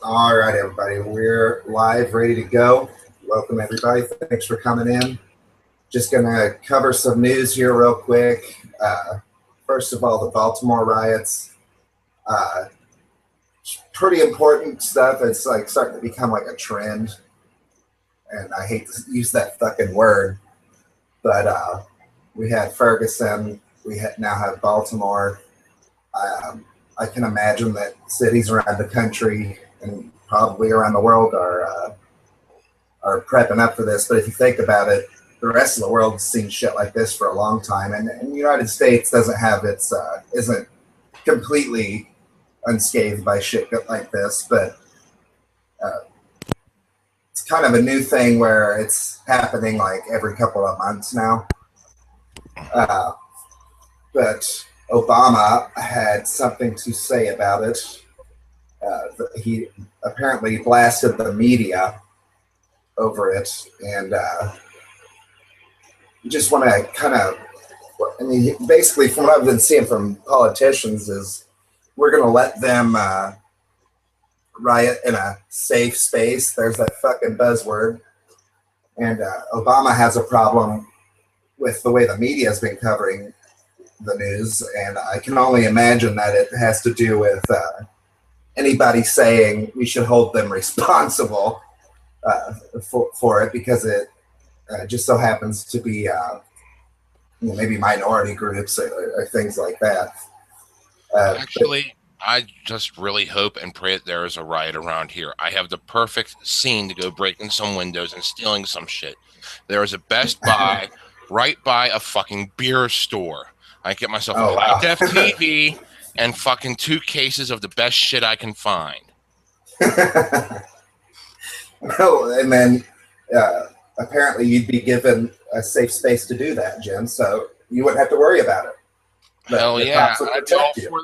All right, everybody, we're live, ready to go. Welcome, everybody. Thanks for coming in. Just going to cover some news here real quick. First of all, the Baltimore riots. Pretty important stuff. It's like starting to become like a trend. And I hate to use that fucking word. But we had Ferguson. We now have Baltimore. I can imagine that cities around the country and probably around the world are prepping up for this. But if you think about it, the rest of the world has seen shit like this for a long time, and the United States doesn't have isn't completely unscathed by shit like this. But it's kind of a new thing where it's happening like every couple of months now. But Obama had something to say about it. He apparently blasted the media over it, and you just want to kind of, I mean, basically from what I've been seeing from politicians is we're going to let them riot in a safe space. There's that fucking buzzword. And Obama has a problem with the way the media has been covering the news, and I can only imagine that it has to do with anybody saying we should hold them responsible for it, because it just so happens to be maybe minority groups or things like that. Actually, I just really hope and pray that there is a riot around here. I have the perfect scene to go breaking some windows and stealing some shit. There is a Best Buy right by a fucking beer store. I get myself a high-def TV and fucking 2 cases of the best shit I can find. Well, and then apparently you'd be given a safe space to do that, Jim, so you wouldn't have to worry about it. Hell yeah, I'd all for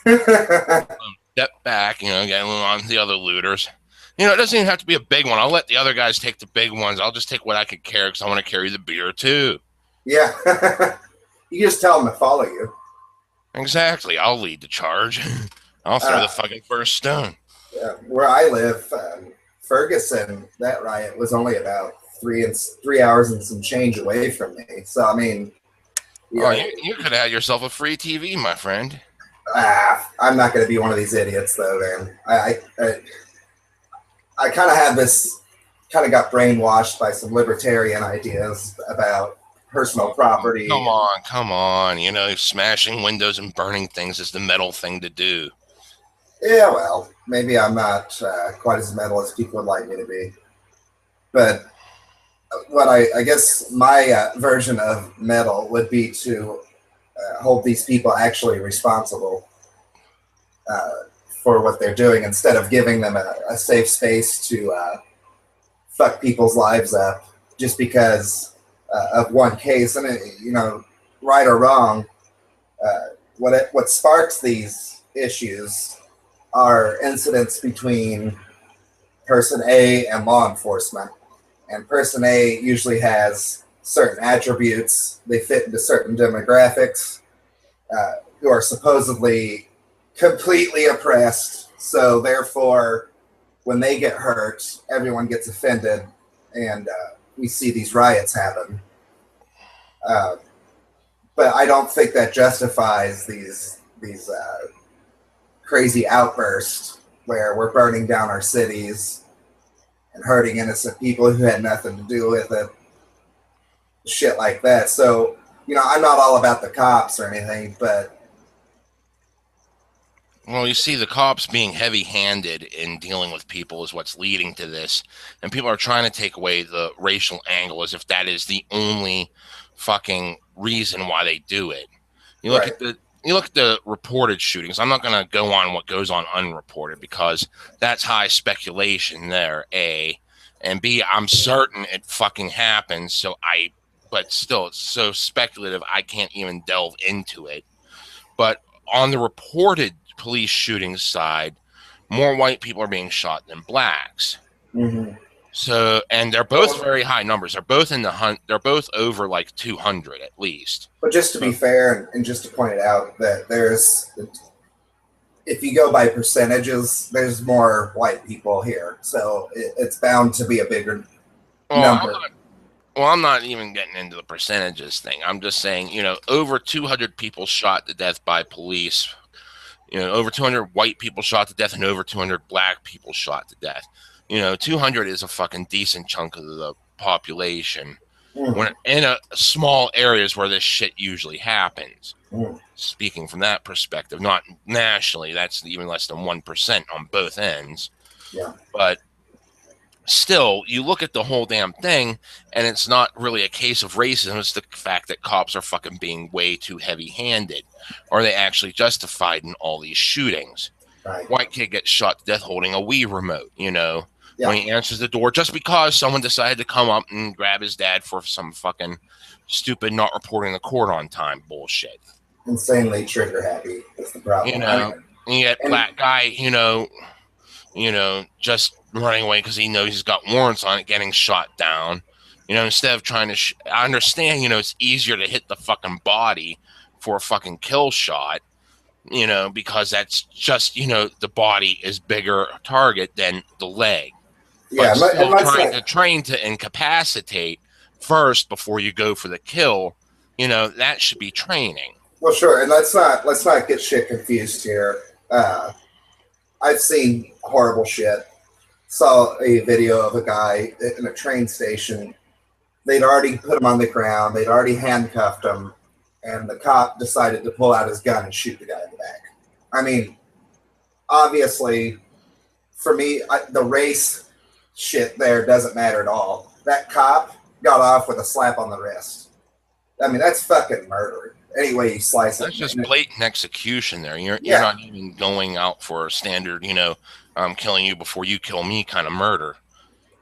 that. Step back, get a little on the other looters. It doesn't even have to be a big one. I'll let the other guys take the big ones. I'll just take what I could carry because I want to carry the beer too. Yeah. You just tell them to follow you. Exactly. I'll lead the charge. I'll throw the fucking first stone. Yeah. Where I live, Ferguson, that riot was only about 3 hours and some change away from me. So, I mean... You could have had yourself a free TV, my friend. I'm not going to be one of these idiots, though, man. I kind of had this... kind of got brainwashed by some libertarian ideas about personal property. Come on. Smashing windows and burning things is the metal thing to do. Yeah, well, maybe I'm not quite as metal as people would like me to be. But what I guess my version of metal would be to hold these people actually responsible for what they're doing, instead of giving them a safe space to fuck people's lives up just because of one case. And right or wrong, what sparks these issues are incidents between person A and law enforcement. And person A usually has certain attributes. They fit into certain demographics who are supposedly completely oppressed. So therefore, when they get hurt, everyone gets offended, and we see these riots happen. But I don't think that justifies these crazy outbursts where we're burning down our cities and hurting innocent people who had nothing to do with it. Shit like that. So, I'm not all about the cops or anything, but... Well, you see, the cops being heavy-handed in dealing with people is what's leading to this. And people are trying to take away the racial angle as if that is the only fucking reason why they do it. You look at the reported shootings. I'm not going to go on what goes on unreported because that's high speculation there, A. And B, I'm certain it fucking happens, but still, it's so speculative I can't even delve into it. But on the reported police shooting side, more white people are being shot than blacks. Mm-hmm. So, and they're both very high numbers. They're both they're both over like 200 at least. But just to be fair, and just to point it out, that if you go by percentages, there's more white people here, so it's bound to be a bigger number. I'm not even getting into the percentages thing. I'm just saying, you know, over 200 people shot to death by police. You know, over 200 white people shot to death and over 200 black people shot to death. You know, 200 is a fucking decent chunk of the population. When in a small areas where this shit usually happens. Speaking from that perspective, not nationally, that's even less than 1% on both ends. Yeah. But still, you look at the whole damn thing, and it's not really a case of racism. It's the fact that cops are fucking being way too heavy-handed. Are they actually justified in all these shootings? Right. White kid gets shot to death holding a Wii remote, you know, when he Yeah. answers the door just because someone decided to come up and grab his dad for some fucking stupid not reporting the court on time bullshit. Insanely trigger happy is the problem. You know, and you get black guy, you know, just running away because he knows he's got warrants on it, getting shot down. You know, instead of trying to, I understand, you know, it's easier to hit the fucking body for a fucking kill shot, you know, because that's just, you know, the body is bigger target than the leg. Yeah, but still trying to train to incapacitate first before you go for the kill, you know, that should be training. Well, sure, and let's not get shit confused here. I've seen horrible shit. Saw a video of a guy in a train station. They'd already put him on the ground. They'd already handcuffed him, and the cop decided to pull out his gun and shoot the guy in the back. I mean, obviously, for me, the race shit there doesn't matter at all. That cop got off with a slap on the wrist. I mean, that's fucking murder. Anyway, you slice it. That's just blatant execution there. You're not even going out for a standard, you know, I'm killing you before you kill me kind of murder.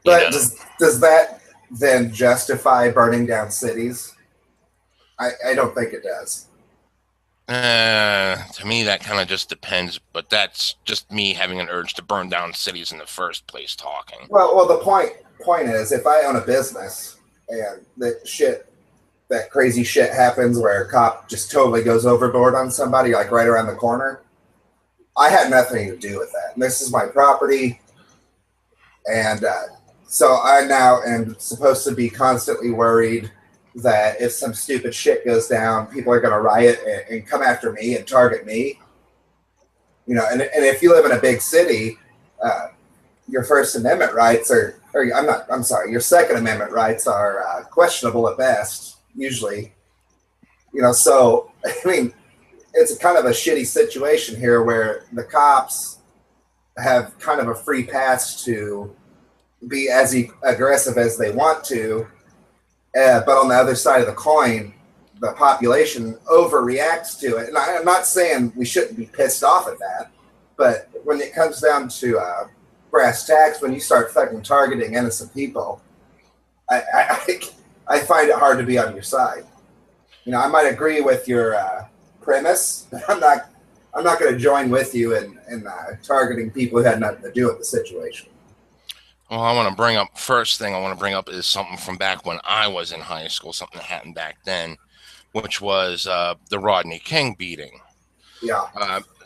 But does that then justify burning down cities? I don't think it does. To me, that kind of just depends, but that's just me having an urge to burn down cities in the first place talking. Well, the point is, if I own a business and that crazy shit happens where a cop just totally goes overboard on somebody, like right around the corner, I had nothing to do with that. And this is my property. And so I now am supposed to be constantly worried that if some stupid shit goes down, people are going to riot and come after me and target me. You know, and if you live in a big city, your First Amendment rights your Second Amendment rights are questionable at best, usually. You know, so, I mean, it's a kind of a shitty situation here where the cops have kind of a free pass to be as aggressive as they want to. But on the other side of the coin, the population overreacts to it. And I'm not saying we shouldn't be pissed off at that, but when it comes down to brass tacks, when you start fucking targeting innocent people, I find it hard to be on your side. You know, I might agree with your premise, but I'm not going to join with you in targeting people who had nothing to do with the situation. Well, first thing I want to bring up is something from back when I was in high school, something that happened back then, which was the Rodney King beating. Yeah.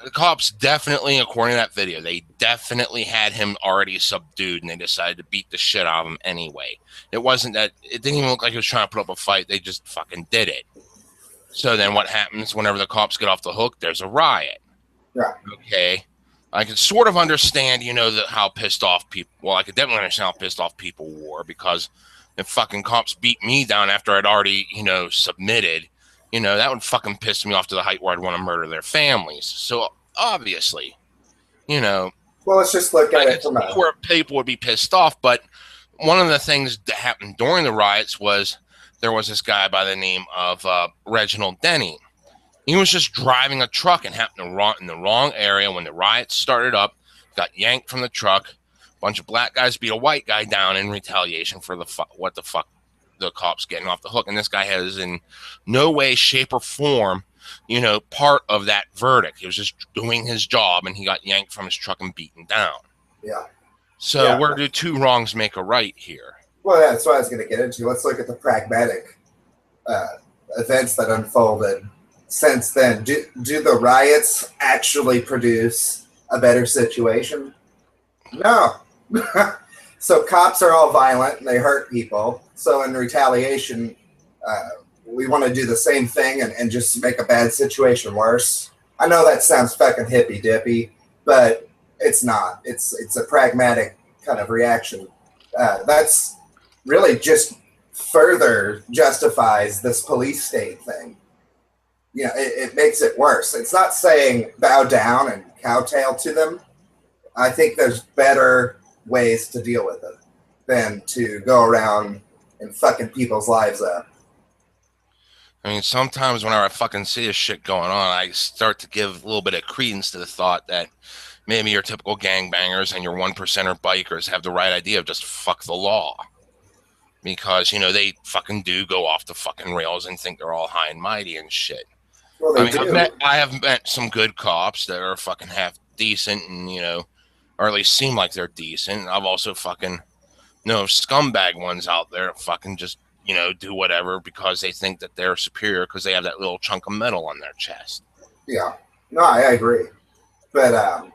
The cops definitely, according to that video, they definitely had him already subdued, and they decided to beat the shit out of him anyway. It didn't even look like he was trying to put up a fight. They just fucking did it. So then what happens whenever the cops get off the hook? There's a riot. Yeah. Okay. I can sort of understand, you know, how pissed off people. Well, I could definitely understand how pissed off people were, because if fucking cops beat me down after I'd already, you know, submitted, you know, that would fucking piss me off to the height where I'd want to murder their families. So obviously, you know, well, let's just look at it from where people would be pissed off. But one of the things that happened during the riots was there was this guy by the name of Reginald Denny. He was just driving a truck and happened to run in the wrong area when the riots started up, got yanked from the truck. A bunch of black guys beat a white guy down in retaliation for what the fuck the cops getting off the hook. And this guy has in no way, shape, or form, you know, part of that verdict. He was just doing his job, and he got yanked from his truck and beaten down. Yeah. So where do two wrongs make a right here? Well, that's what I was going to get into. Let's look at the pragmatic events that unfolded since then. Do the riots actually produce a better situation? No. So cops are all violent and they hurt people. So in retaliation, we want to do the same thing and just make a bad situation worse. I know that sounds fucking hippy dippy, but it's not. It's a pragmatic kind of reaction. That's really just further justifies this police state thing. You know, it makes it worse. It's not saying bow down and kowtow to them. I think there's better ways to deal with it than to go around and fucking people's lives up. I mean, sometimes whenever I fucking see this shit going on, I start to give a little bit of credence to the thought that maybe your typical gangbangers and your 1%er bikers have the right idea of just fuck the law. Because, you know, they fucking do go off the fucking rails and think they're all high and mighty and shit. Well, I mean, I have met some good cops that are fucking half decent and, you know, or at least seem like they're decent. I've also fucking know scumbag ones out there that fucking just, you know, do whatever because they think that they're superior because they have that little chunk of metal on their chest. Yeah. No, I agree. But,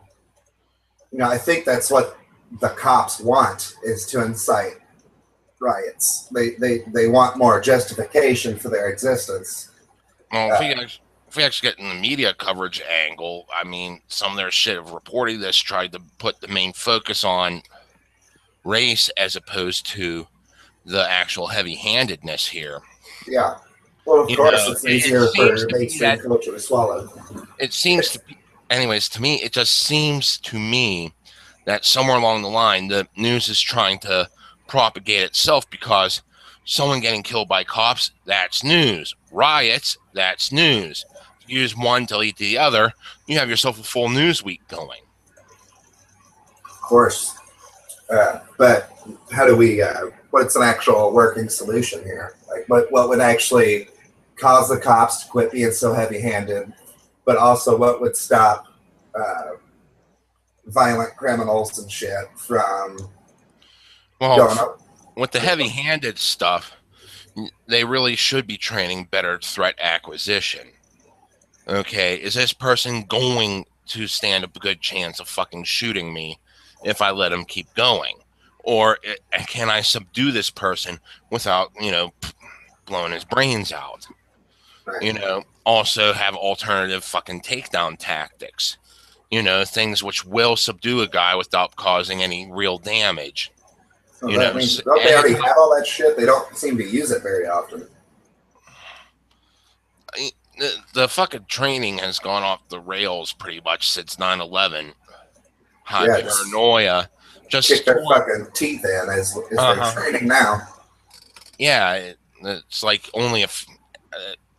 you know, I think that's what the cops want, is to incite riots. They want more justification for their existence. Well, if we actually get in the media coverage angle, I mean, some of their shit of reporting this tried to put the main focus on race as opposed to the actual heavy-handedness here. Yeah. Well, of course, it's easier for mainstream culture to swallow. It seems to be, anyways, to me, it just seems to me that somewhere along the line, the news is trying to propagate itself because someone getting killed by cops, that's news. Riots, that's news. Use one to lead to the other, you have yourself a full news week going. Of course. But how do we, what's an actual working solution here? Like, what would actually cause the cops to quit being so heavy-handed, but also what would stop violent criminals and shit from going up? With the heavy-handed stuff, they really should be training better threat acquisition. Okay, is this person going to stand a good chance of fucking shooting me if I let him keep going? Or can I subdue this person without, you know, blowing his brains out? Right. You know, also have alternative fucking takedown tactics. You know, things which will subdue a guy without causing any real damage. So that means, don't they already have all that shit? They don't seem to use it very often. The fucking training has gone off the rails pretty much since 9/11. High paranoia. Just kick their fucking teeth in is their training now. Yeah, it's like only if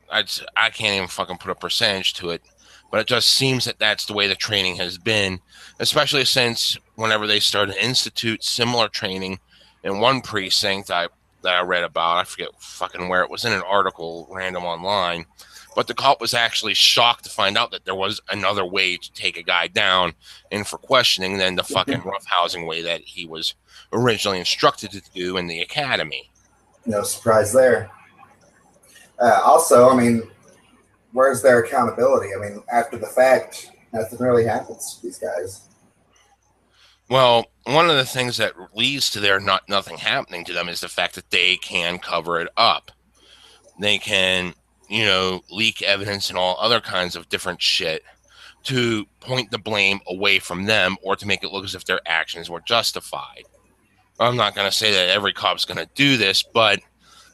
I can't even fucking put a percentage to it, but it just seems that that's the way the training has been, especially since whenever they started to institute similar training in one precinct that I read about, I forget fucking where it was in an article random online, but the cop was actually shocked to find out that there was another way to take a guy down and for questioning than the fucking roughhousing way that he was originally instructed to do in the academy. No surprise there. Also, I mean, where's their accountability? I mean, after the fact, nothing really happens to these guys. Well, one of the things that leads to their nothing happening to them is the fact that they can cover it up. They can, you know, leak evidence and all other kinds of different shit to point the blame away from them or to make it look as if their actions were justified. I'm not going to say that every cop's going to do this, but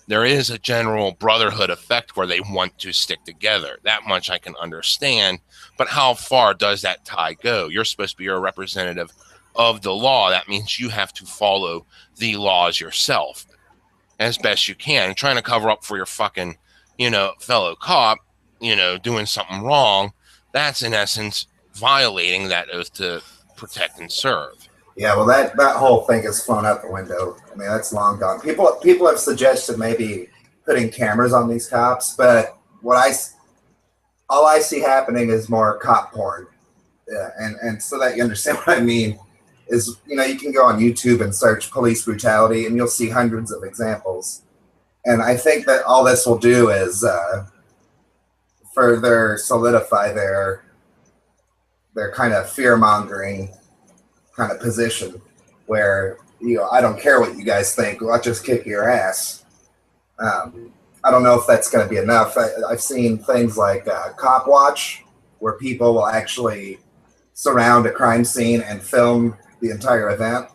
there is a general brotherhood effect where they want to stick together. That much I can understand. But how far does that tie go? You're supposed to be a representative of the law. That means you have to follow the laws yourself as best you can. And trying to cover up for your fucking, you know, fellow cop, you know, doing something wrong, that's in essence violating that oath to protect and serve. Yeah, well, that whole thing is flown out the window. I mean, that's long gone. People have suggested maybe putting cameras on these cops, but all I see happening is more cop porn. Yeah, and so that you understand what I mean is, you know, you can go on YouTube and search police brutality, and you'll see hundreds of examples. And I think that all this will do is further solidify their kind of fear-mongering kind of position where, I don't care what you guys think, I'll just kick your ass. I don't know if that's going to be enough. I've seen things like Cop Watch, where people will actually surround a crime scene and film the entire event.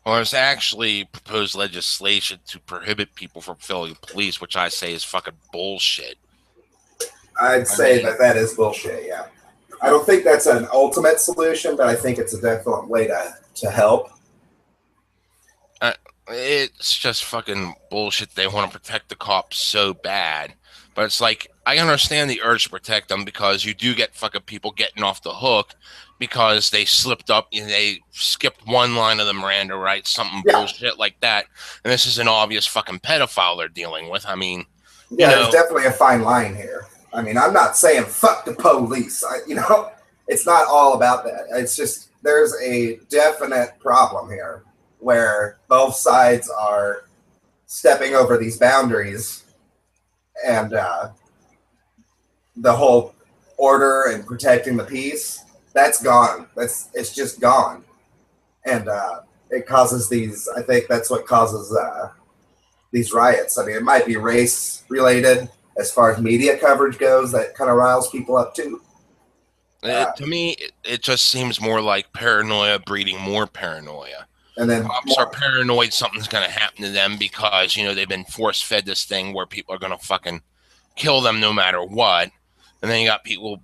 Well, there's actually proposed legislation to prohibit people from filming police, which I say is fucking bullshit. I'd say that is bullshit, yeah. I don't think that's an ultimate solution, but I think it's a definite way to help. It's just fucking bullshit. They want to protect the cops so bad. But it's like, I understand the urge to protect them because you do get fucking people getting off the hook because they slipped up and they skipped one line of the Miranda rights, something bullshit like that. And this is an obvious fucking pedophile they're dealing with. I mean, there's definitely a fine line here. I mean, I'm not saying fuck the police. It's not all about that. It's just there's a definite problem here where both sides are stepping over these boundaries, and the whole order and protecting the peace, that's gone. It's just gone. And it causes these, I think that's what causes these riots. I mean, it might be race related as far as media coverage goes, that kind of riles people up too. To me, it just seems more like paranoia breeding more paranoia. And then cops are paranoid something's going to happen to them because, they've been force-fed this thing where people are going to fucking kill them no matter what. And then you got people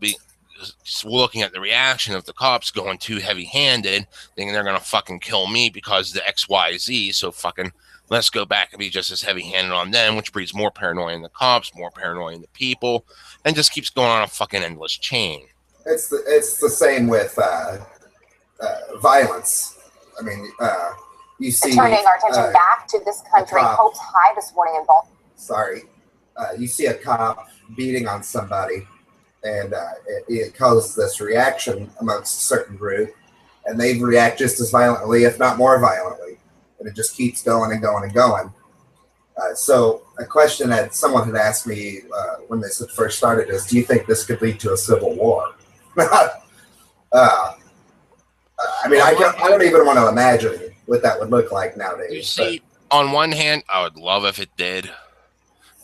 looking at the reaction of the cops going too heavy-handed, thinking they're going to fucking kill me because of the XYZ. So fucking let's go back and be just as heavy-handed on them, which breeds more paranoia in the cops, more paranoia in the people, and just keeps going on a fucking endless chain. It's the same with violence. I mean, you see... Turning our attention back to this country, Hope's High this morning in Baltimore. Sorry. You see a cop beating on somebody, and it causes this reaction amongst a certain group, and they react just as violently, if not more violently. And it just keeps going and going and going. So a question that someone had asked me when this first started is, do you think this could lead to a civil war? I mean, I don't even want to imagine what that would look like nowadays. You see, on one hand, I would love if it did.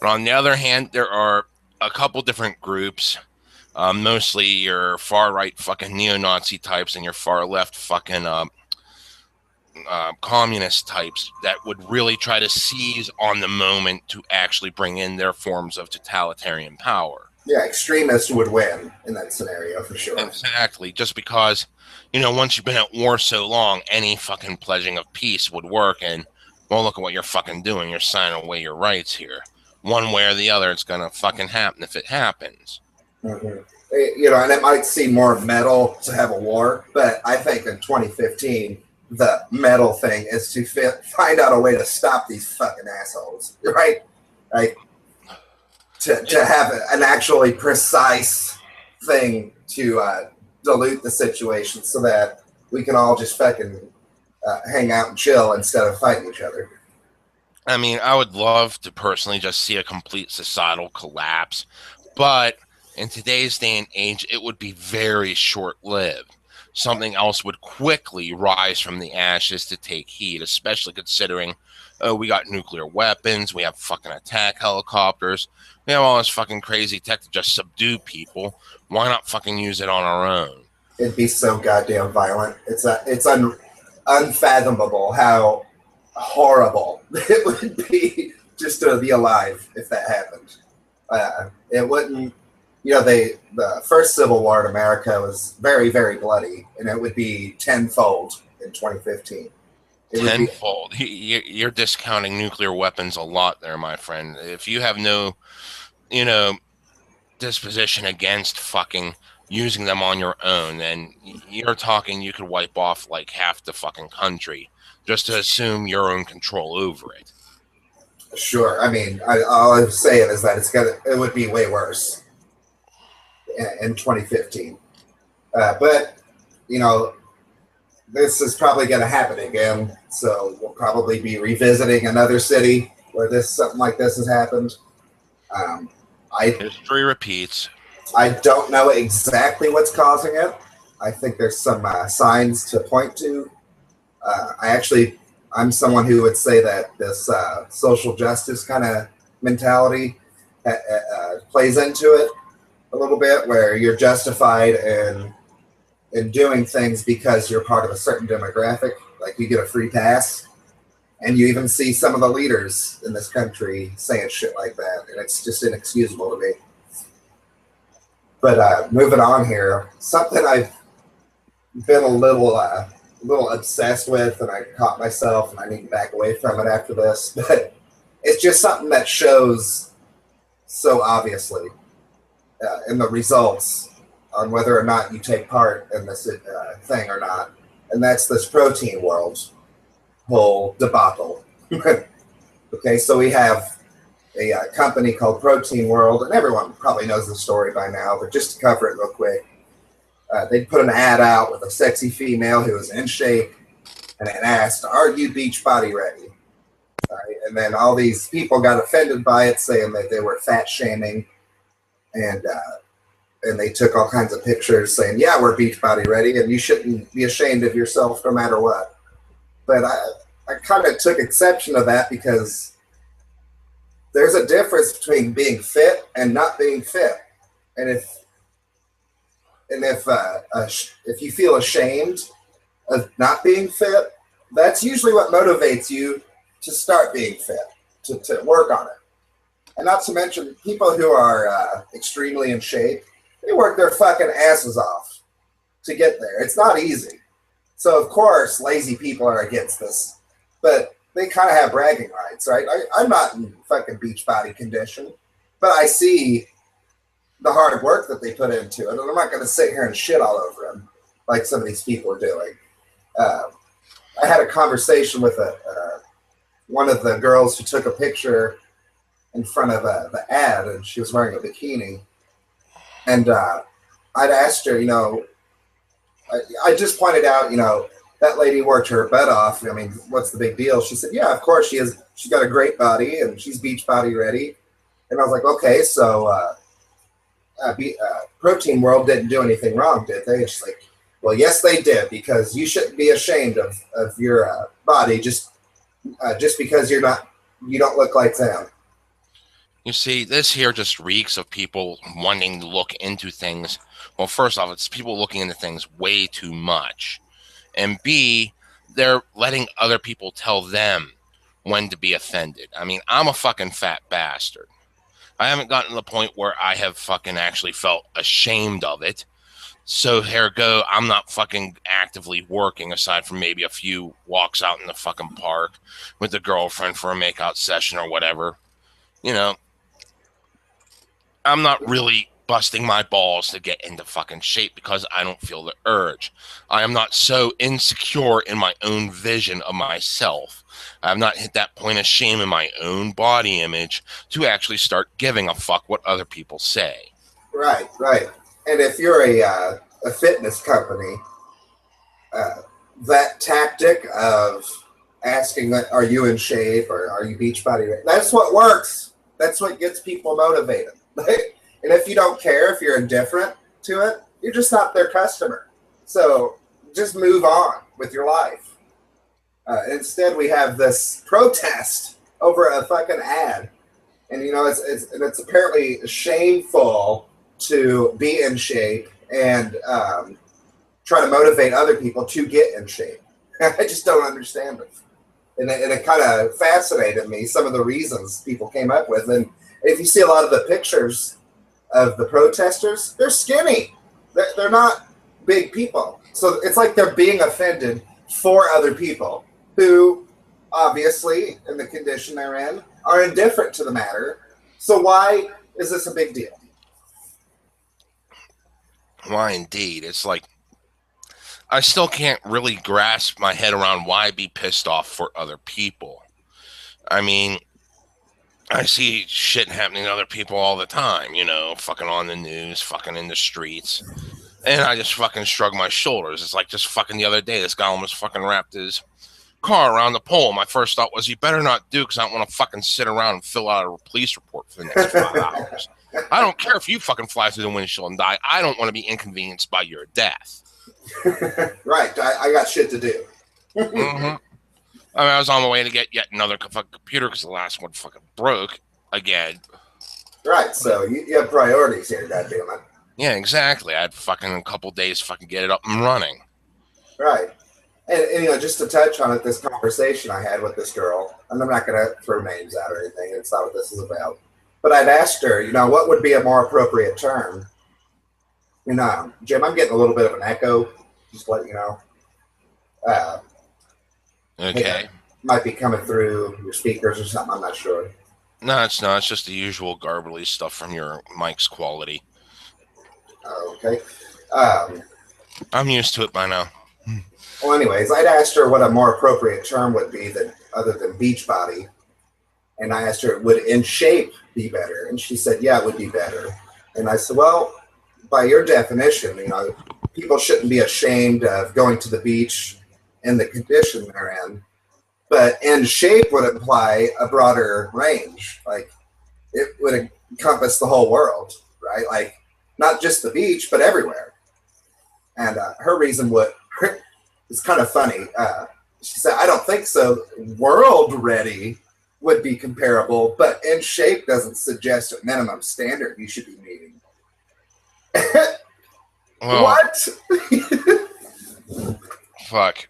But on the other hand, there are a couple different groups, mostly your far-right fucking neo-Nazi types and your far-left fucking communist types that would really try to seize on the moment to actually bring in their forms of totalitarian power. Yeah, extremists would win in that scenario for sure. Exactly, just because, once you've been at war so long, any fucking pledging of peace would work. And, well, look at what you're fucking doing. You're signing away your rights here. One way or the other, it's going to fucking happen if it happens. Mm-hmm. And it might seem more metal to have a war, but I think in 2015, the metal thing is to find out a way to stop these fucking assholes, right? Like, to have an actually precise thing to dilute the situation so that we can all just fucking hang out and chill instead of fighting each other. I mean, I would love to personally just see a complete societal collapse, but in today's day and age, it would be very short-lived. Something else would quickly rise from the ashes to take heed, especially considering, we got nuclear weapons, we have fucking attack helicopters, we have all this fucking crazy tech to just subdue people. Why not fucking use it on our own? It'd be so goddamn violent. It's unfathomable how horrible it would be just to be alive if that happened. It wouldn't, the first Civil War in America was very, very bloody, and it would be tenfold in 2015. Tenfold. You're discounting nuclear weapons a lot there, my friend. If you have no, disposition against fucking using them on your own, then you're talking you could wipe off like half the fucking country just to assume your own control over it. Sure. I mean, all I'm saying is that it would be way worse in 2015. But, this is probably going to happen again. So we'll probably be revisiting another city where something like this has happened. History repeats. I don't know exactly what's causing it. I think there's some signs to point to. I'm someone who would say that this social justice kind of mentality plays into it a little bit, where you're justified in doing things because you're part of a certain demographic. Like you get a free pass, and you even see some of the leaders in this country saying shit like that, and it's just inexcusable to me. But moving on here, something I've been a little obsessed with, and I caught myself, and I need to back away from it after this, but it's just something that shows so obviously in the results on whether or not you take part in this thing or not, and that's this protein world whole debacle. Okay, so we have a company called Protein World, and everyone probably knows the story by now, but just to cover it real quick, they put an ad out with a sexy female who was in shape, and it asked, "Are you beach body ready?" Right? And then all these people got offended by it, saying that they were fat shaming, and they took all kinds of pictures saying, "Yeah, we're beach body ready, and you shouldn't be ashamed of yourself no matter what." But I kind of took exception to that, because there's a difference between being fit and not being fit. And if you feel ashamed of not being fit, that's usually what motivates you to start being fit, to work on it. And not to mention, people who are extremely in shape, they work their fucking asses off to get there. It's not easy. So, of course, lazy people are against this. But they kind of have bragging rights, right? I'm not in fucking beach body condition, but I see the hard work that they put into it, and I'm not going to sit here and shit all over them like some of these people are doing. I had a conversation with one of the girls who took a picture in front of the ad, and she was wearing a bikini. And I'd asked her, I just pointed out, that lady worked her butt off. I mean, what's the big deal? She said, yeah, of course she is. She's got a great body, and she's beach body ready. And I was like, okay, so Protein World didn't do anything wrong, did they? And she's like, well, yes, they did, because you shouldn't be ashamed of your body just because you don't look like them. You see, this here just reeks of people wanting to look into things. Well, first off, it's people looking into things way too much. And B, they're letting other people tell them when to be offended. I mean, I'm a fucking fat bastard. I haven't gotten to the point where I have fucking actually felt ashamed of it. So ergo, I'm not fucking actively working, aside from maybe a few walks out in the fucking park with the girlfriend for a makeout session or whatever. I'm not really busting my balls to get into fucking shape because I don't feel the urge. I am not so insecure in my own vision of myself. I have not hit that point of shame in my own body image to actually start giving a fuck what other people say. Right. And if you're a fitness company, that tactic of asking, are you in shape or are you beach body ready? That's what works. That's what gets people motivated. And if you don't care, if you're indifferent to it, you're just not their customer. So just move on with your life. Instead, we have this protest over a fucking ad. And, it's apparently shameful to be in shape and try to motivate other people to get in shape. I just don't understand it. And it kind of fascinated me, some of the reasons people came up with. And if you see a lot of the pictures of the protesters, they're skinny. They're not big people. So it's like they're being offended for other people who, obviously, in the condition they're in, are indifferent to the matter. So why is this a big deal? Why, indeed. It's like, I still can't really grasp my head around why be pissed off for other people. I mean, I see shit happening to other people all the time, fucking on the news, fucking in the streets. And I just fucking shrug my shoulders. It's like just fucking the other day, this guy almost fucking wrapped his car around the pole. My first thought was, you better not do, because I don't want to fucking sit around and fill out a police report for the next 5 hours. I don't care if you fucking fly through the windshield and die. I don't want to be inconvenienced by your death. Right. I got shit to do. Mm-hmm. I mean, I was on my way to get yet another fucking computer because the last one fucking broke again. Right. So you have priorities here, goddammit. Yeah, exactly. I had fucking a couple days to fucking get it up and running. Right. And just to touch on it, this conversation I had with this girl, and I'm not going to throw names out or anything. It's not what this is about. But I'd asked her, what would be a more appropriate term? Jim, I'm getting a little bit of an echo. Just to let you know. Okay. Might be coming through your speakers or something. I'm not sure. No, it's not. It's just the usual garbly stuff from your mic's quality. Okay. I'm used to it by now. Well, anyways, I'd asked her what a more appropriate term would be other than beach body. And I asked her, would in shape be better? And she said, yeah, it would be better. And I said, well, by your definition, people shouldn't be ashamed of going to the beach in the condition they're in. But in shape would imply a broader range. Like, it would encompass the whole world, right? Like, not just the beach, but everywhere. And her reason it's kind of funny. She said, I don't think so. World ready would be comparable, but in shape doesn't suggest a minimum standard you should be meeting. Well, what? Fuck.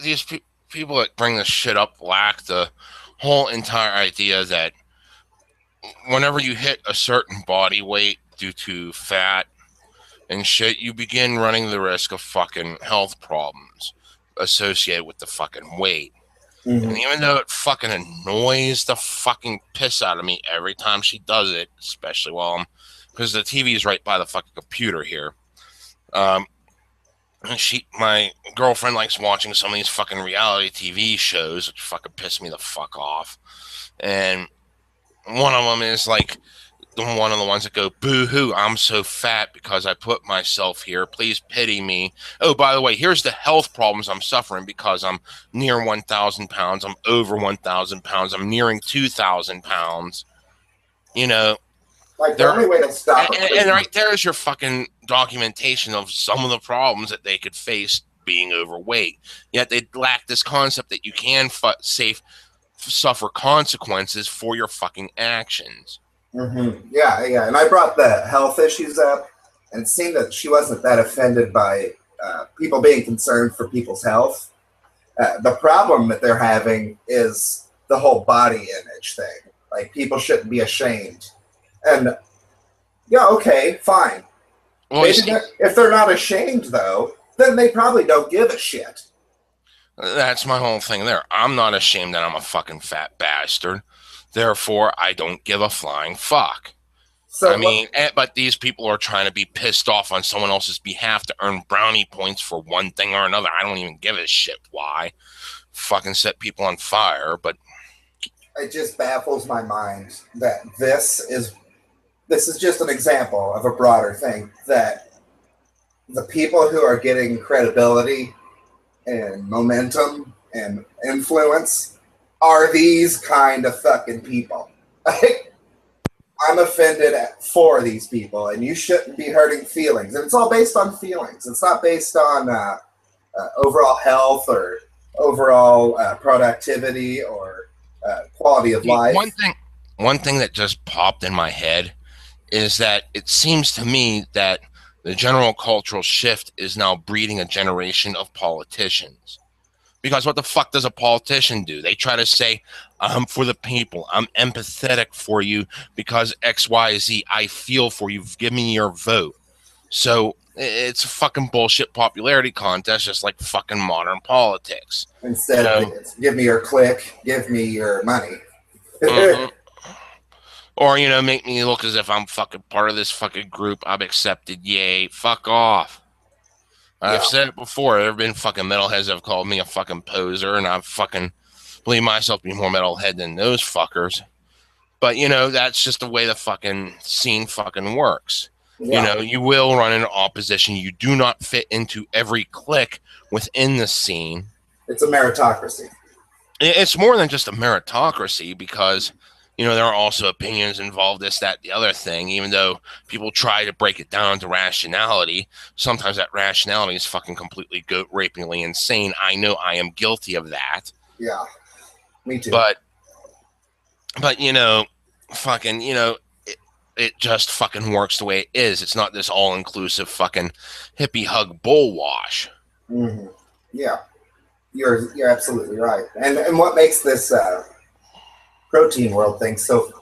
These people that bring this shit up lack the whole entire idea that whenever you hit a certain body weight due to fat and shit, you begin running the risk of fucking health problems associated with the fucking weight. Mm-hmm. And even though it fucking annoys the fucking piss out of me every time she does it, especially because the TV is right by the fucking computer here. My girlfriend likes watching some of these fucking reality TV shows, which fucking piss me the fuck off. And one of them is like one of the ones that go, boo-hoo, I'm so fat because I put myself here. Please pity me. Oh, by the way, here's the health problems I'm suffering because I'm near 1,000 pounds. I'm over 1,000 pounds. I'm nearing 2,000 pounds. Like, the only way to stop it. And right there is your fucking documentation of some of the problems that they could face being overweight. Yet they lack this concept that you can suffer consequences for your fucking actions. Mm-hmm. Yeah. And I brought the health issues up, and it seemed that she wasn't that offended by people being concerned for people's health. The problem that they're having is the whole body image thing. Like, people shouldn't be ashamed. And, yeah, okay, fine. Well, if they're not ashamed, though, then they probably don't give a shit. That's my whole thing there. I'm not ashamed that I'm a fucking fat bastard. Therefore, I don't give a flying fuck. But these people are trying to be pissed off on someone else's behalf to earn brownie points for one thing or another. I don't even give a shit why. Fucking set people on fire, but it just baffles my mind that this is just an example of a broader thing, that the people who are getting credibility and momentum and influence are these kind of fucking people. I'm offended for these people, and you shouldn't be hurting feelings. And it's all based on feelings. It's not based on overall health or overall productivity or quality of life. One thing that just popped in my head is that it seems to me that the general cultural shift is now breeding a generation of politicians. Because what the fuck does a politician do? They try to say, I'm for the people. I'm empathetic for you because X, Y, Z. I feel for you. Give me your vote. So it's a fucking bullshit popularity contest, just like fucking modern politics. Instead of give me your click, give me your money. Mm-hmm. Or, make me look as if I'm fucking part of this fucking group. I'm accepted. Yay. Fuck off. I've said it before. There have been fucking metalheads that have called me a fucking poser, and I fucking believe myself to be more metalhead than those fuckers. But, that's just the way the fucking scene fucking works. Yeah. You will run into opposition. You do not fit into every clique within the scene. It's a meritocracy. It's more than just a meritocracy because You know, there are also opinions involved, this, that, the other thing, even though people try to break it down to rationality. Sometimes that rationality is fucking completely goat rapingly insane. I know I am guilty of that. Yeah, me too. But you know, fucking, you know, it just fucking works the way it is. It's not this all-inclusive fucking hippie hug bull wash. Mm-hmm. Yeah, you're absolutely right. And what makes this protein world thing so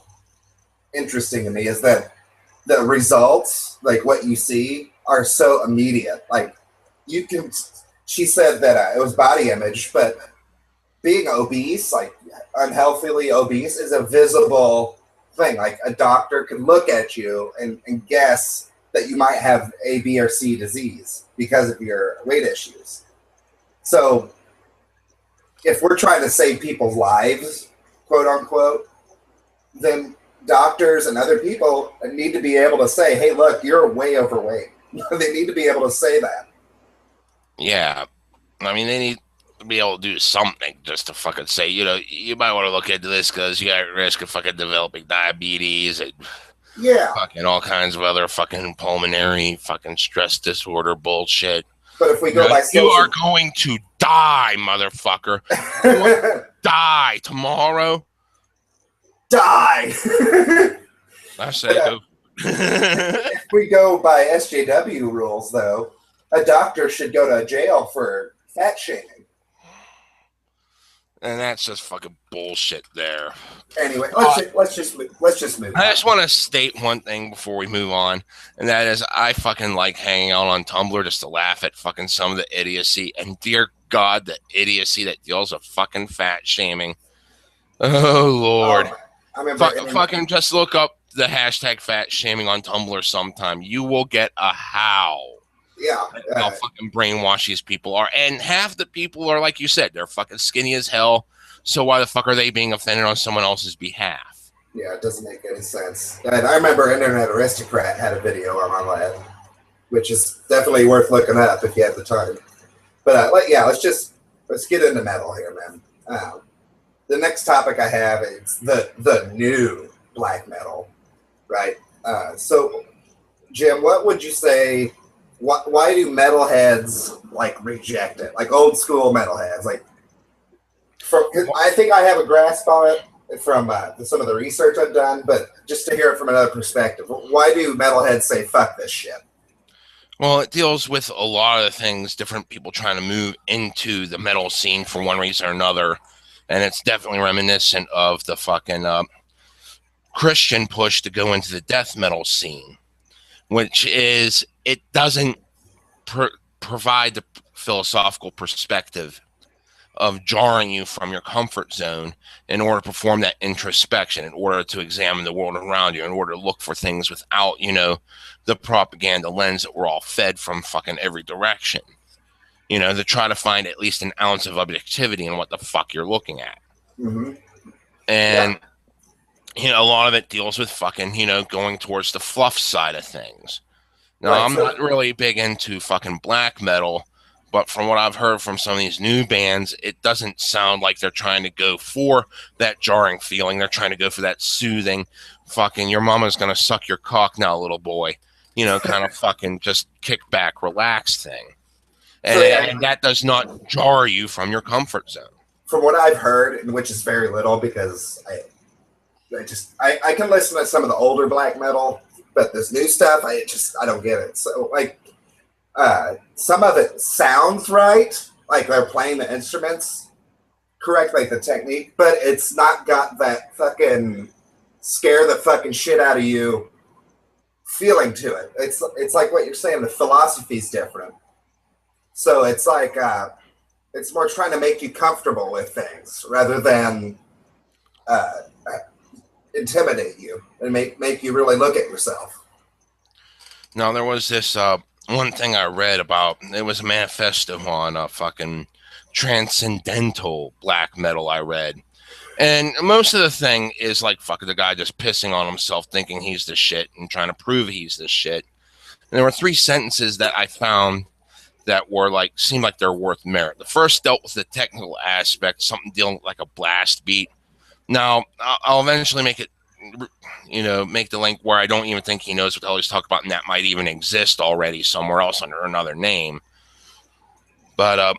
interesting to me is that the results, like what you see, are so immediate. Like you can, she said that it was body image, but being obese, like unhealthily obese, is a visible thing. Like a doctor could look at you and guess that you might have A, B, or C disease because of your weight issues. So if we're trying to save people's lives, quote unquote, then doctors and other people need to be able to say, hey, look, you're way overweight. They need to be able to say that. Yeah. I mean, they need to be able to do something just to fucking say, you know, you might want to look into this because you got at risk of fucking developing diabetes and fucking all kinds of other fucking pulmonary fucking stress disorder bullshit. But if we go by you are going to die, motherfucker. Die tomorrow. Die. I say go. If we go by SJW rules, though, a doctor should go to jail for fat shaming. And that's just fucking bullshit there. Anyway, let's just move. I just want to state one thing before we move on, and that is I fucking like hanging out on Tumblr just to laugh at fucking some of the idiocy, and dear God, the idiocy that deals with fucking fat shaming. Oh Lord. Fucking just look up the hashtag fat shaming on Tumblr sometime. You will get a howl. Yeah. How fucking brainwashed these people are. And half the people are, like you said, they're fucking skinny as hell. So why the fuck are they being offended on someone else's behalf? Yeah, it doesn't make any sense. And I remember Internet Aristocrat had a video on that, which is definitely worth looking up if you have the time. But let's get into metal here, man. The next topic I have is the new black metal, right? So, Jim, what would you say? Why do metalheads like reject it? Like old school metalheads, like I think I have a grasp on it from some of the research I've done, but just to hear it from another perspective, why do metalheads say fuck this shit? Well, it deals with a lot of things, different people trying to move into the metal scene for one reason or another, and it's definitely reminiscent of the fucking Christian push to go into the death metal scene, which is it doesn't provide the philosophical perspective of jarring you from your comfort zone in order to perform that introspection, in order to examine the world around you, in order to look for things without, you know, the propaganda lens that we're all fed from fucking every direction. You know, to try to find at least an ounce of objectivity in what the fuck you're looking at. Mm-hmm. And, you know, a lot of it deals with fucking, you know, going towards the fluff side of things. Now, I'm not really big into fucking black metal, but from what I've heard from some of these new bands, it doesn't sound like they're trying to go for that jarring feeling. They're trying to go for that soothing, fucking, your mama's going to suck your cock now, little boy. You know, kind of fucking just kick back, relax thing. And that does not jar you from your comfort zone. From what I've heard, and which is very little because I can listen to some of the older black metal, but this new stuff, I don't get it. So like some of it sounds right, like they're playing the instruments correct, like the technique, but it's not got that fucking scare the fucking shit out of you feeling to it. It's like what you're saying, the philosophy's different. So it's like it's more trying to make you comfortable with things rather than intimidate you and make you really look at yourself. Now, there was this one thing I read about. It was a manifesto on fucking transcendental black metal I read. And most of the thing is like fucking the guy just pissing on himself, thinking he's the shit and trying to prove he's the shit. And there were 3 sentences that I found that were like, seemed like they're worth merit. The first dealt with the technical aspect, something dealing with like a blast beat. Now, I'll eventually make it, make the link where I don't even think he knows what the hell he's talking about, and that might even exist already somewhere else under another name. But,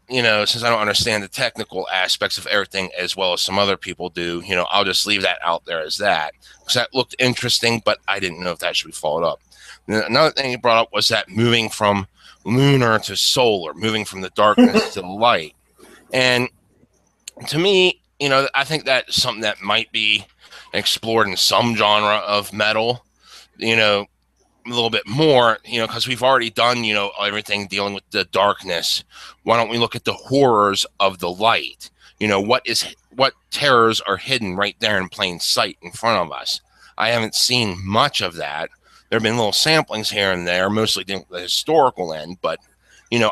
since I don't understand the technical aspects of everything as well as some other people do, I'll just leave that out there as that. Because that looked interesting, but I didn't know if that should be followed up. Another thing he brought up was that moving from lunar to solar, moving from the darkness to the light. And to me, I think that's something that might be explored in some genre of metal, a little bit more, because we've already done, everything dealing with the darkness. Why don't we look at the horrors of the light? What terrors are hidden right there in plain sight in front of us? I haven't seen much of that. There have been little samplings here and there, mostly dealing with the historical end, but,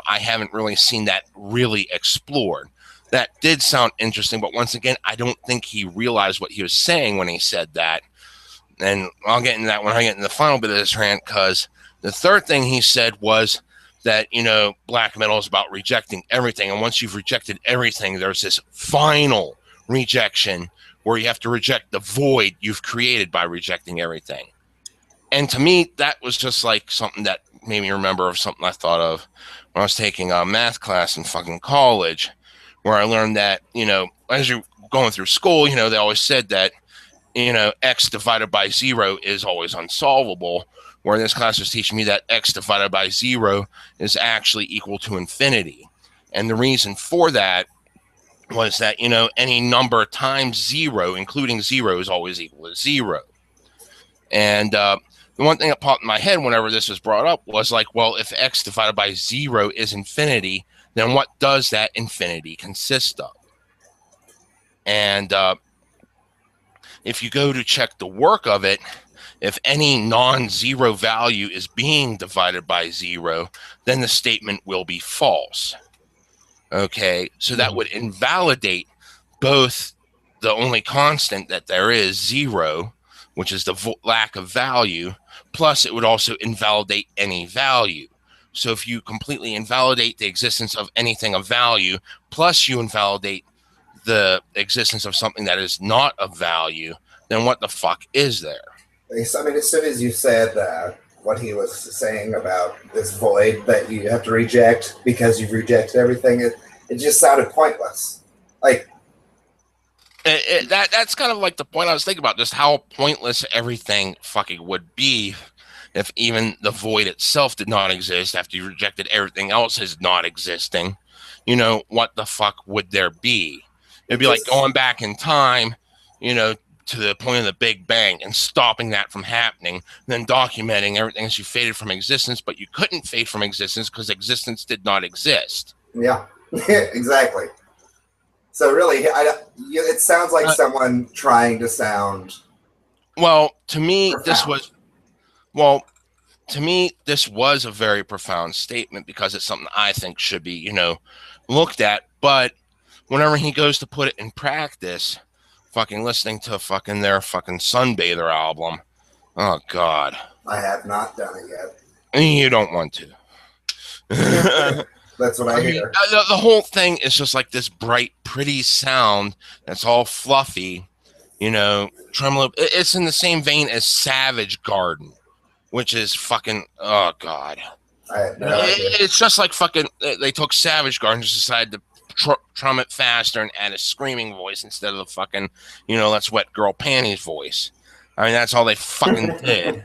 I haven't really seen that really explored. That did sound interesting, but once again, I don't think he realized what he was saying when he said that. And I'll get into that when I get in the final bit of this rant, because the third thing he said was that, black metal is about rejecting everything. And once you've rejected everything, there's this final rejection where you have to reject the void you've created by rejecting everything. And to me, that was just like something that made me remember of something I thought of when I was taking a math class in fucking college, where I learned that, as you're going through school, they always said that, x divided by 0 is always unsolvable, where this class was teaching me that x divided by 0 is actually equal to infinity. And the reason for that was that, any number times 0, including 0, is always equal to 0. And the one thing that popped in my head whenever this was brought up was like, well, if x divided by 0 is infinity, then what does that infinity consist of? And if you go to check the work of it, if any non-zero value is being divided by 0, then the statement will be false. Okay, so that would invalidate both the only constant that there is, 0, which is the lack of value, plus it would also invalidate any value. So if you completely invalidate the existence of anything of value, plus you invalidate the existence of something that is not of value, then what the fuck is there? I mean, as soon as you said what he was saying about this void that you have to reject because you've rejected everything, it just sounded pointless. Like that's kind of like the point I was thinking about, just how pointless everything fucking would be if even the void itself did not exist after you rejected everything else as not existing. What the fuck would there be? It'd be like going back in time, to the point of the Big Bang and stopping that from happening, and then documenting everything as you faded from existence, but you couldn't fade from existence because existence did not exist. Yeah, exactly. So really, it sounds like someone trying to sound... Well, to me, profound. this was a very profound statement, because it's something I think should be, looked at. But whenever he goes to put it in practice, fucking listening to their fucking Sunbather album, oh God. I have not done it yet. You don't want to. That's what I hear. The whole thing is just like this bright, pretty sound that's all fluffy, tremolo. It's in the same vein as Savage Garden, which is fucking, oh God. I have no idea. It's just like fucking, they took Savage Garden and just decided to trum it faster and add a screaming voice instead of the fucking, let's wet girl panties voice. I mean, that's all they fucking did.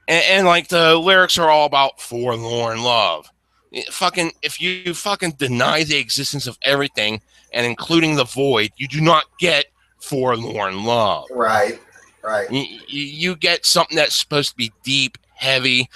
And like the lyrics are all about forlorn love. If you fucking deny the existence of everything and including the void, you do not get forlorn love. Right. You get something that's supposed to be deep, heavy,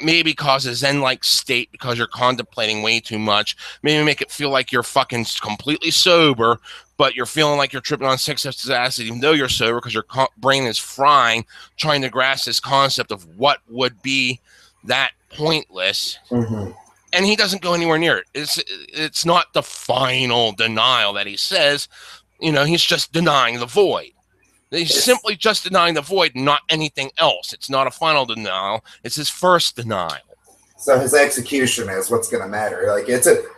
maybe cause a zen-like state because you're contemplating way too much. Maybe make it feel like you're fucking completely sober, but you're feeling like you're tripping on 6 acid even though you're sober, because your brain is frying, trying to grasp this concept of what would be that pointless. Mm-hmm. And he doesn't go anywhere near it. It's not the final denial that he says. He's just denying the void. He's simply just denying the void, not anything else. It's not a final denial. It's his first denial. So his execution is what's going to matter. Like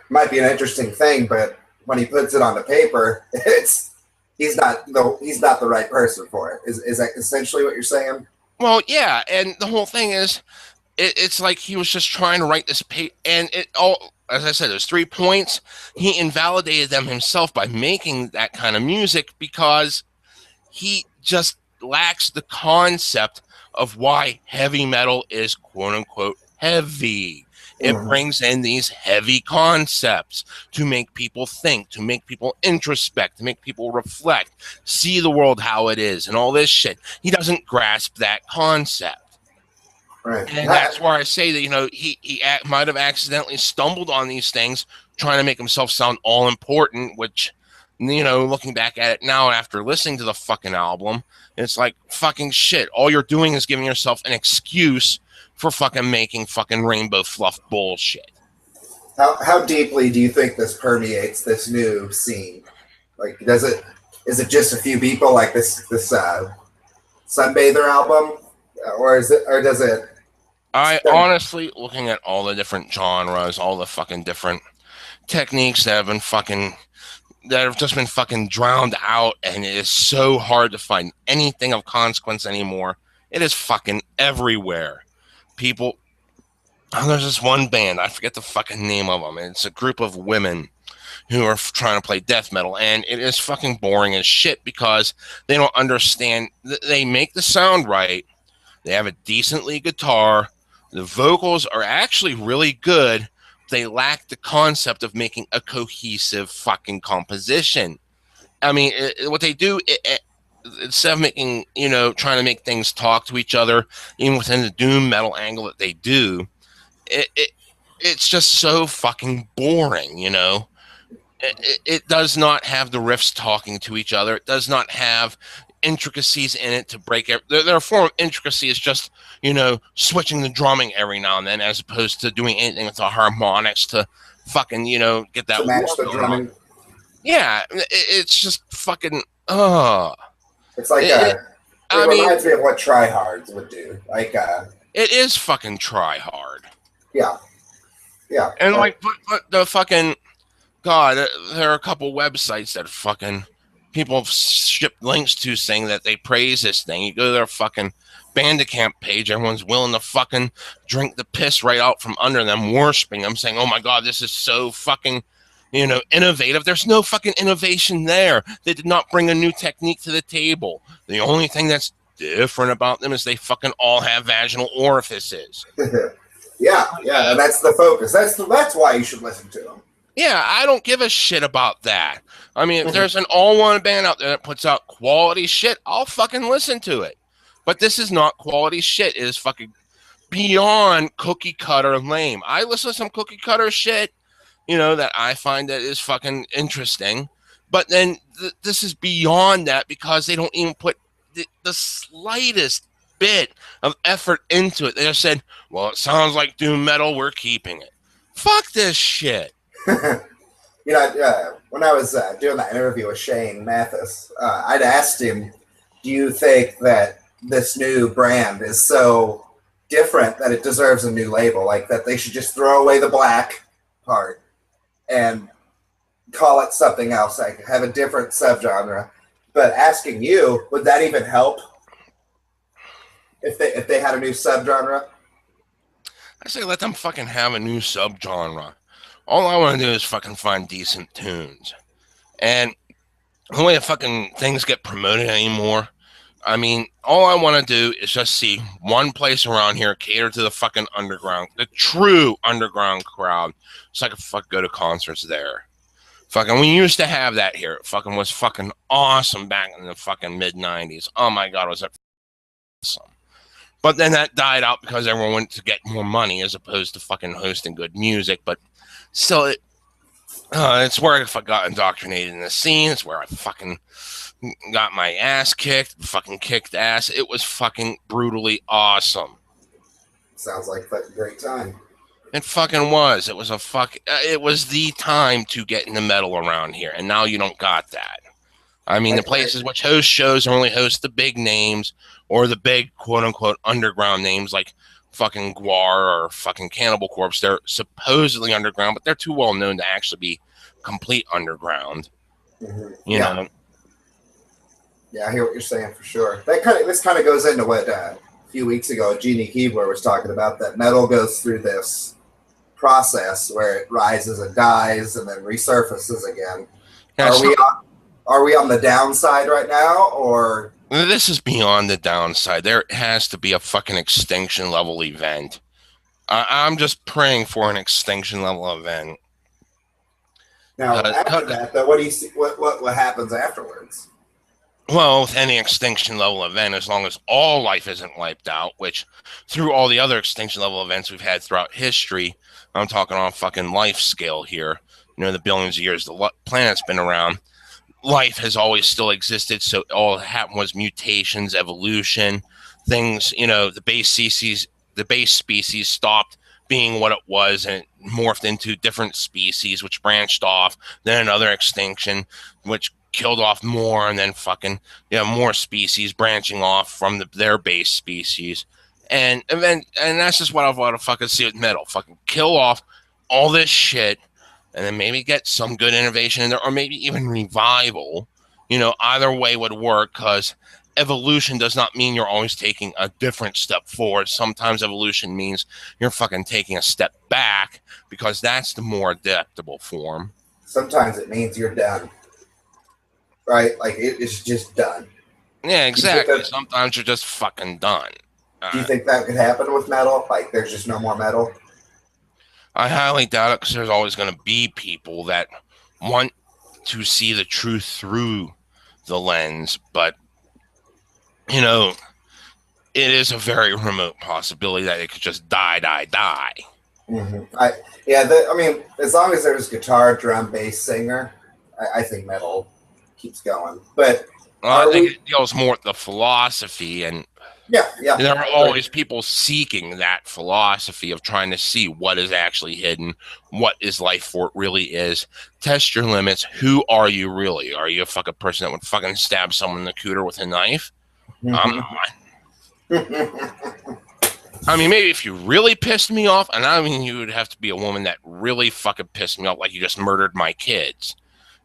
might be an interesting thing, but when he puts it on the paper, he's not the right person for it. Is that essentially what you're saying? Well, yeah, and the whole thing is, it's like he was just trying to write this and it all, as I said, there's 3 points. He invalidated them himself by making that kind of music because he just lacks the concept of why heavy metal is quote unquote heavy. It brings in these heavy concepts to make people think, to make people introspect, to make people reflect, see the world how it is, and all this shit. He doesn't grasp that concept. Right. And that's where I say that, you know, he might have accidentally stumbled on these things, trying to make himself sound all important, which, you know, looking back at it now after listening to the fucking album, it's like, fucking shit. All you're doing is giving yourself an excuse for fucking making fucking rainbow fluff bullshit. How deeply do you think this permeates this new scene? Like, is it just a few people like this Sunbather album, or does it? I honestly, looking at all the different genres, all the fucking different techniques that have just been fucking drowned out, and it is so hard to find anything of consequence anymore. It is fucking everywhere. People, there's this one band, I forget the fucking name of them. It's a group of women who are trying to play death metal, and it is fucking boring as shit because they don't understand. They make the sound right. They have a decent lead guitar. The vocals are actually really good. They lack the concept of making a cohesive fucking composition. I mean, what they do, instead of making, you know, trying to make things talk to each other, even within the doom metal angle that they do, it's just so fucking boring, you know? It does not have the riffs talking to each other. It does not have intricacies in it to break it. Their form of intricacy is just, you know, switching the drumming every now and then, as opposed to doing anything with the harmonics to fucking, you know, get that to match the drumming. Yeah, it's just fucking It's like it reminds me of what tryhards would do. Like it is fucking try hard. Yeah. And like, but the fucking God, there are a couple websites that fucking people have shipped links to saying that they praise this thing. You go to their fucking Bandcamp page, everyone's willing to fucking drink the piss right out from under them, worshiping them, saying, "Oh my God, this is so fucking, you know, innovative." There's no fucking innovation there. They did not bring a new technique to the table. The only thing that's different about them is they fucking all have vaginal orifices. yeah, and that's the focus. That's why you should listen to them. Yeah, I don't give a shit about that. I mean, if there's an all-one band out there that puts out quality shit, I'll fucking listen to it. But this is not quality shit. It is fucking beyond cookie cutter lame. I listen to some cookie cutter shit, you know, that I find that is fucking interesting. But then this is beyond that because they don't even put the slightest bit of effort into it. They just said, well, it sounds like doom metal, we're keeping it. Fuck this shit. You know, when I was doing that interview with Shane Mathis, I'd asked him, do you think that this new brand is so different that it deserves a new label, like that they should just throw away the black part and call it something else, like have a different subgenre? But asking you, would that even help if they had a new subgenre? I say let them fucking have a new subgenre. All I want to do is fucking find decent tunes. And the way the fucking things get promoted anymore, I mean, all I want to do is just see one place around here cater to the fucking underground, the true underground crowd, so I can fucking go to concerts there. Fucking, we used to have that here. It fucking was fucking awesome back in the fucking mid-90s. Oh my God, was that awesome. But then that died out because everyone went to get more money as opposed to fucking hosting good music. But still, it's where I got indoctrinated in the scene. It's where I fucking got my ass kicked, fucking kicked ass. It was fucking brutally awesome. Sounds like a great time. It fucking was. It was it was the time to get into metal around here, and now you don't got that. I mean, the places which host shows only host the big names or the big quote-unquote underground names like fucking Gwar or fucking Cannibal Corpse. They're supposedly underground, but they're too well known to actually be complete underground. Mm-hmm. You know? Yeah, I hear what you're saying for sure. This kind of goes into what a few weeks ago Jeannie Keebler was talking about, that metal goes through this process where it rises and dies and then resurfaces again. Yeah, Are we on the downside right now, or this is beyond the downside? There has to be a fucking extinction level event. I'm just praying for an extinction level event. Now, after that, though, what do you see? What happens afterwards? Well, with any extinction level event, as long as all life isn't wiped out, which through all the other extinction level events we've had throughout history, I'm talking on a fucking life scale here. You know, the billions of years the planet's been around, life has always still existed. So all that happened was mutations, evolution, things. You know, the base species stopped being what it was and it morphed into different species, which branched off. Then another extinction, which killed off more, and then fucking more species branching off from their base species, and that's just what I want to fucking see with metal. Fucking kill off all this shit, and then maybe get some good innovation in there, or maybe even revival. You know, either way would work, because evolution does not mean you're always taking a different step forward. Sometimes evolution means you're fucking taking a step back, because that's the more adaptable form. Sometimes it means you're done. Right? Like, it's just done. Yeah, exactly. Sometimes you're just fucking done. Do you think that could happen with metal? Like, there's just no more metal? I highly doubt it, because there's always going to be people that want to see the truth through the lens. But, you know, it is a very remote possibility that it could just die. Mm-hmm. I mean, as long as there's guitar, drum, bass, singer, I think metal keeps going. But I think it deals more with the philosophy, and yeah, there are always people seeking that philosophy of trying to see what is actually hidden, what is life for it really is. Test your limits. Who are you really? Are you a fucking person that would fucking stab someone in the cooter with a knife? I'm not. I mean, maybe if you really pissed me off, and I mean, you would have to be a woman that really fucking pissed me off, like you just murdered my kids.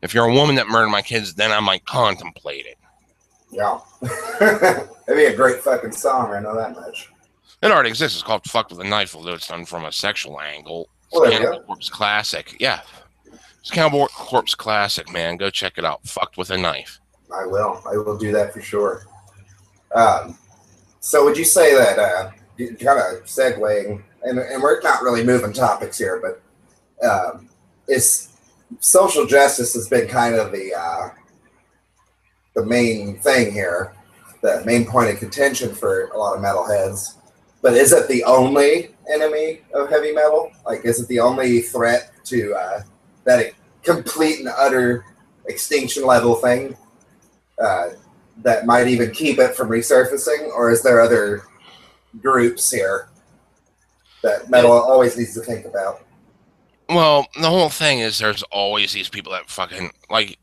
If you're a woman that murdered my kids, then I might contemplate it. Yeah. That'd be a great fucking song, I know that much. It already exists. It's called Fucked with a Knife, although it's done from a sexual angle. It's Cannibal Corpse Classic. Yeah. It's Cannibal Corpse Classic, man. Go check it out. Fucked with a Knife. I will do that for sure. So would you say that, kind of segueing, and we're not really moving topics here, but is social justice has been kind of the main thing here, the main point of contention for a lot of metalheads. But is it the only enemy of heavy metal? Like, is it the only threat to that complete and utter extinction level thing that might even keep it from resurfacing? Or is there other groups here that metal always needs to think about? Well, the whole thing is there's always these people that fucking, like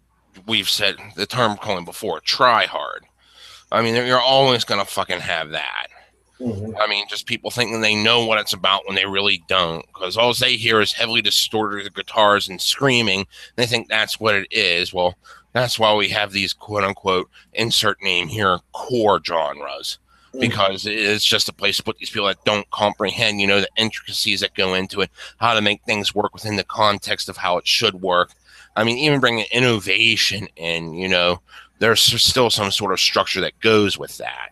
we've said the term calling before, try hard. I mean, you're always going to fucking have that. Mm-hmm. I mean, just people thinking they know what it's about when they really don't, because all they hear is heavily distorted guitars and screaming. They think that's what it is. Well, that's why we have these quote-unquote, insert name here, core genres. Because it's just a place to put these people that don't comprehend, you know, the intricacies that go into it, how to make things work within the context of how it should work. I mean, even bringing innovation in, you know, there's still some sort of structure that goes with that.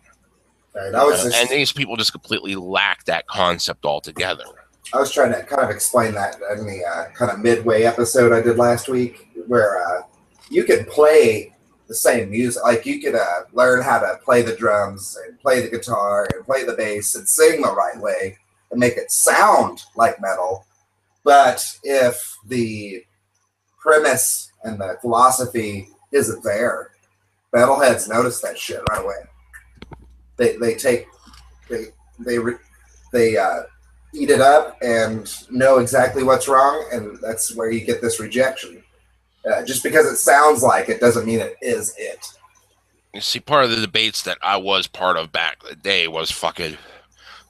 Right, and these people just completely lack that concept altogether. I was trying to kind of explain that in the kind of midway episode I did last week, where you could play the same music. Like, you could learn how to play the drums and play the guitar and play the bass and sing the right way and make it sound like metal. But if the premise and the philosophy isn't there, metalheads notice that shit right away. They eat it up and know exactly what's wrong, and that's where you get this rejection. Just because it sounds like it doesn't mean it is it. You see, part of the debates that I was part of back in the day was fucking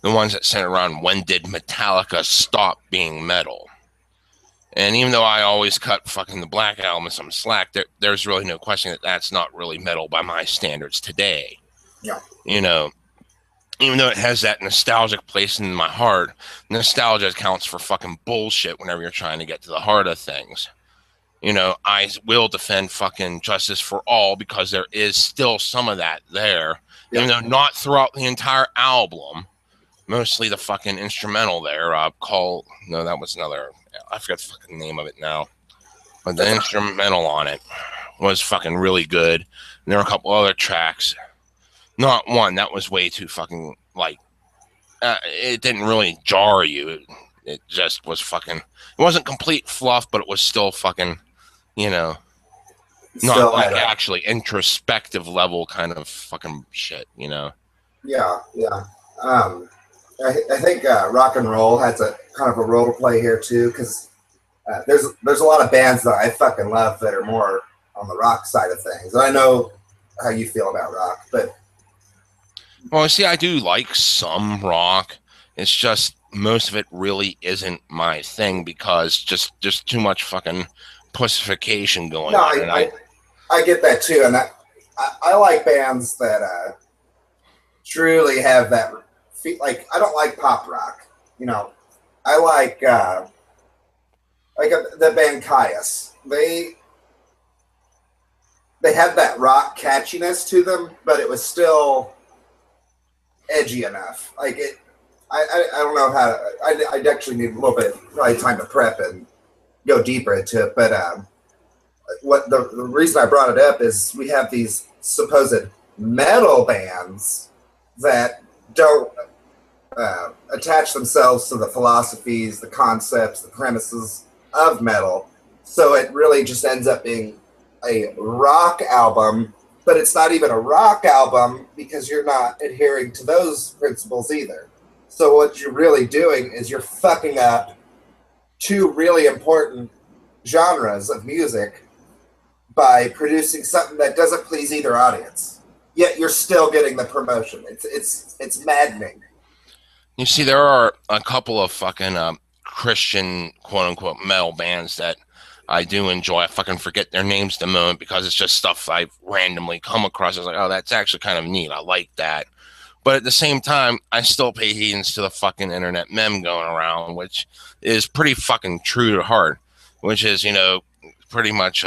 the ones that centered around when did Metallica stop being metal? And even though I always cut fucking the Black Album some slack, there's really no question that that's not really metal by my standards today. Yeah. You know, even though it has that nostalgic place in my heart, nostalgia counts for fucking bullshit whenever you're trying to get to the heart of things. You know, I will defend fucking Justice for All because there is still some of that there. Yeah. Even though not throughout the entire album, mostly the fucking instrumental there. That was another, I forgot the fucking name of it now. But the instrumental on it was fucking really good. And there were a couple other tracks. Not one, that was way too fucking, like, it didn't really jar you. It just was fucking, it wasn't complete fluff, but it was still fucking, you know, not like actually introspective level kind of fucking shit, you know? Yeah, yeah. I think rock and roll has a kind of a role to play here too, because there's a lot of bands that I fucking love that are more on the rock side of things. I know how you feel about rock, but well, see, I do like some rock. It's just most of it really isn't my thing because just too much fucking pussification going on. I get that too, and I like bands that truly have that. Like, I don't like pop rock, you know. I like the band Caius. They had that rock catchiness to them, but it was still edgy enough. Like it, I don't know how. I'd actually need a little bit probably time to prep and go deeper into it. But what the reason I brought it up is we have these supposed metal bands that don't attach themselves to the philosophies, the concepts, the premises of metal. So it really just ends up being a rock album, but it's not even a rock album because you're not adhering to those principles either. So what you're really doing is you're fucking up two really important genres of music by producing something that doesn't please either audience. Yet you're still getting the promotion. It's maddening. You see, there are a couple of fucking Christian quote-unquote metal bands that I do enjoy. I fucking forget their names at the moment because it's just stuff I've randomly come across. I was like, oh, that's actually kind of neat. I like that. But at the same time, I still pay heeds to the fucking internet meme going around, which is pretty fucking true to heart, which is, you know, pretty much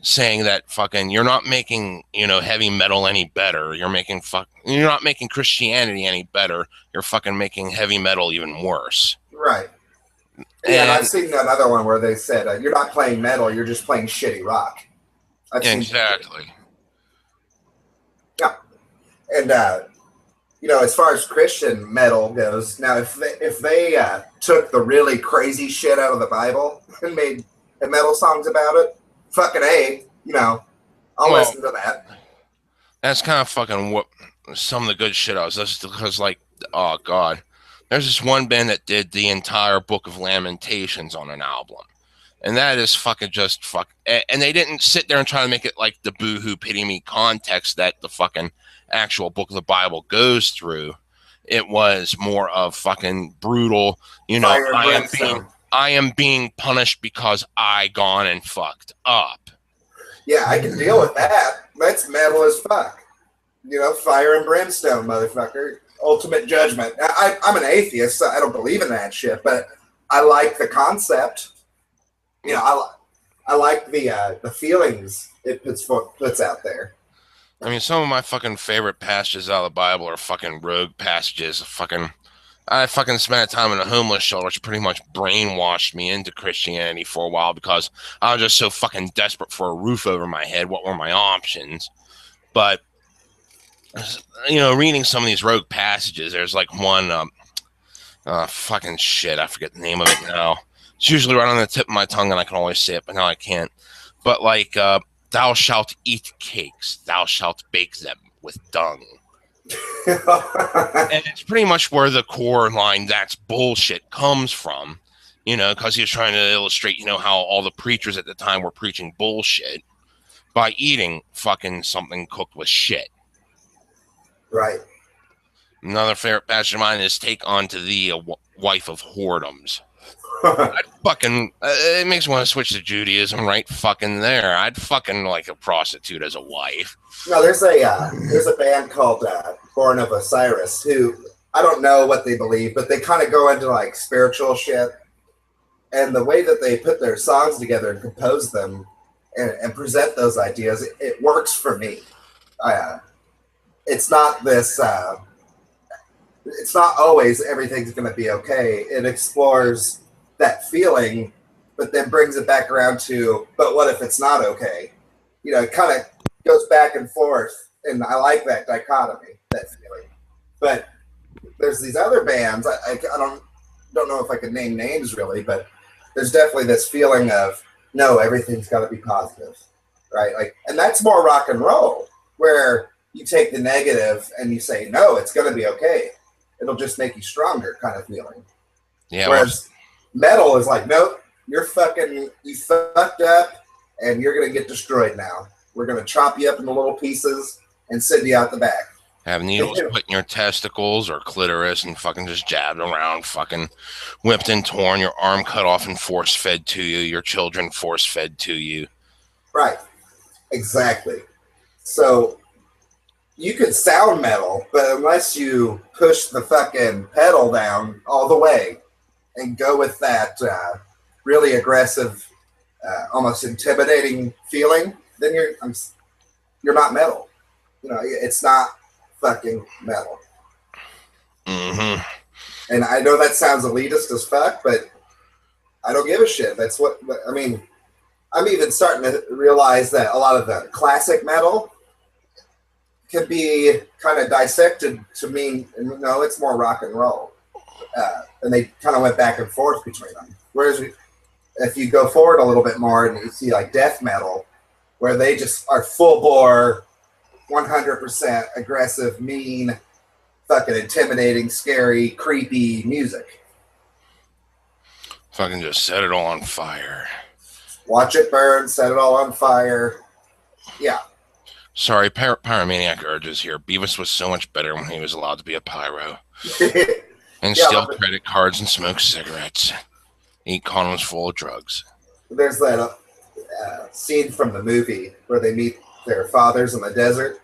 saying that fucking you're not making, you know, heavy metal any better. You're not making Christianity any better. You're fucking making heavy metal even worse. Right. Yeah, and I've seen another one where they said you're not playing metal, you're just playing shitty rock. Exactly. Yeah, and you know, as far as Christian metal goes, now if they took the really crazy shit out of the Bible and made metal songs about it, fucking A, you know, I'll listen to that. That's kind of fucking what some of the good shit I was listening to, because, like, oh god, there's this one band that did the entire Book of Lamentations on an album, and that is fucking just fuck. And they didn't sit there and try to make it like the boohoo pity me context that the fucking actual book of the Bible goes through. It was more of fucking brutal, you know. I am being punished because I gone and fucked up. Yeah, I can deal with that. That's metal as fuck. You know, fire and brimstone, motherfucker. Ultimate judgment. I'm an atheist, so I don't believe in that shit, but I like the concept. You know, I like the feelings it puts out there. I mean, some of my fucking favorite passages out of the Bible are fucking rogue passages. I fucking spent time in a homeless shelter, which pretty much brainwashed me into Christianity for a while because I was just so fucking desperate for a roof over my head. What were my options? But, you know, reading some of these rogue passages, there's like one, fucking shit, I forget the name of it now. It's usually right on the tip of my tongue and I can always say it, but now I can't. But like, thou shalt eat cakes, thou shalt bake them with dung. And it's pretty much where the core line "that's bullshit" comes from, you know, because he was trying to illustrate, you know, how all the preachers at the time were preaching bullshit by eating fucking something cooked with shit. Right. Another favorite passage of mine is "Take on to thee a wife of whoredoms." I'd fucking, it makes me want to switch to Judaism right fucking there. I'd fucking like a prostitute as a wife. No, there's a band called Born of Osiris who, I don't know what they believe, but they kind of go into like spiritual shit. And the way that they put their songs together and compose them and present those ideas, it works for me. It's not this, it's not always everything's going to be okay. It explores that feeling, but then brings it back around to, but what if it's not okay? You know, it kind of goes back and forth. And I like that dichotomy, that feeling. But there's these other bands, I don't know if I could name names really, but there's definitely this feeling of, no, everything's got to be positive, right? Like, and that's more rock and roll, where you take the negative and you say, no, it's going to be okay. It'll just make you stronger, kind of feeling. Yeah. Whereas metal is like, nope, you fucked up, and you're going to get destroyed now. We're going to chop you up into little pieces and send you out the back. Have needles put in your testicles or clitoris and fucking just jabbed around, fucking whipped and torn, your arm cut off and force fed to you, your children force fed to you. Right. Exactly. So you could sound metal, but unless you push the fucking pedal down all the way and go with that really aggressive, almost intimidating feeling, then you're not metal. You know, it's not fucking metal. Mm-hmm. And I know that sounds elitist as fuck, but I don't give a shit. That's what I mean. I'm even starting to realize that a lot of the classic metal can be kind of dissected to mean, no, it's more rock and roll. And they kind of went back and forth between them. Whereas if you go forward a little bit more and you see like death metal, where they just are full bore, 100% aggressive, mean, fucking intimidating, scary, creepy music. Fucking just set it all on fire. Watch it burn, set it all on fire. Yeah. Sorry, Pyromaniac urges here. Beavis was so much better when he was allowed to be a pyro. And steal credit cards and smoke cigarettes. Eat condoms full of drugs. There's that scene from the movie where they meet their fathers in the desert.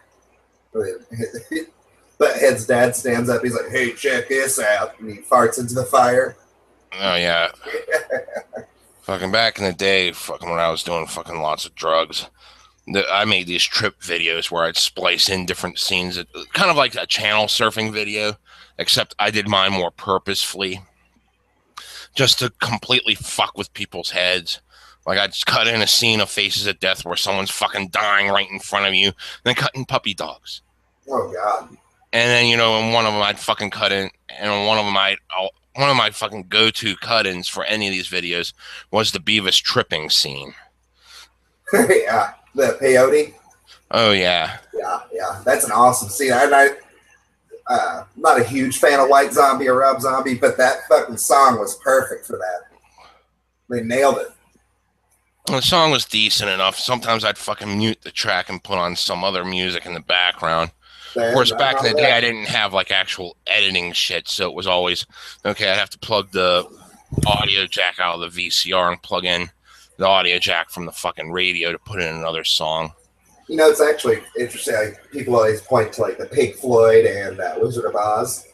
Butthead's dad stands up. He's like, hey, check this out. And he farts into the fire. Oh, yeah. Fucking back in the day, fucking when I was doing fucking lots of drugs, I made these trip videos where I'd splice in different scenes, kind of like a channel surfing video, except I did mine more purposefully, just to completely fuck with people's heads. Like I'd just cut in a scene of Faces of Death where someone's fucking dying right in front of you, and then cutting puppy dogs. Oh God! And then in one of them I'd fucking cut in, and one of my fucking go-to cut-ins for any of these videos was the Beavis tripping scene. Yeah, the peyote. Oh yeah. Yeah, that's an awesome scene. I'm not a huge fan of White Zombie or Rob Zombie, but that fucking song was perfect for that. They nailed it. The song was decent enough. Sometimes I'd fucking mute the track and put on some other music in the background. Of course, back in the day, I didn't have like actual editing shit, so it was always, okay, I'd have to plug the audio jack out of the VCR and plug in the audio jack from the fucking radio to put in another song. You know, it's actually interesting. Like, people always point to like the Pink Floyd and Wizard of Oz,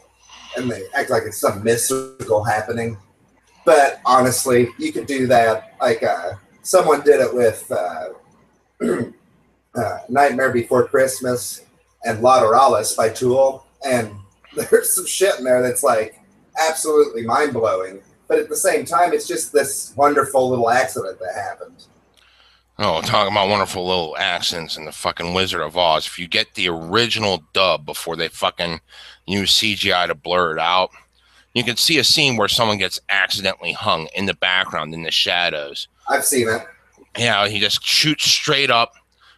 and they act like it's some mystical happening. But honestly, you could do that. Like someone did it with Nightmare Before Christmas and Lateralus by Tool, and there's some shit in there that's like absolutely mind-blowing, but at the same time it's just this wonderful little accident that happened. Oh, talking about wonderful little accents in the fucking Wizard of Oz. If you get the original dub before they fucking use CGI to blur it out, you can see a scene where someone gets accidentally hung in the background in the shadows. I've seen it. Yeah, he just shoots straight up,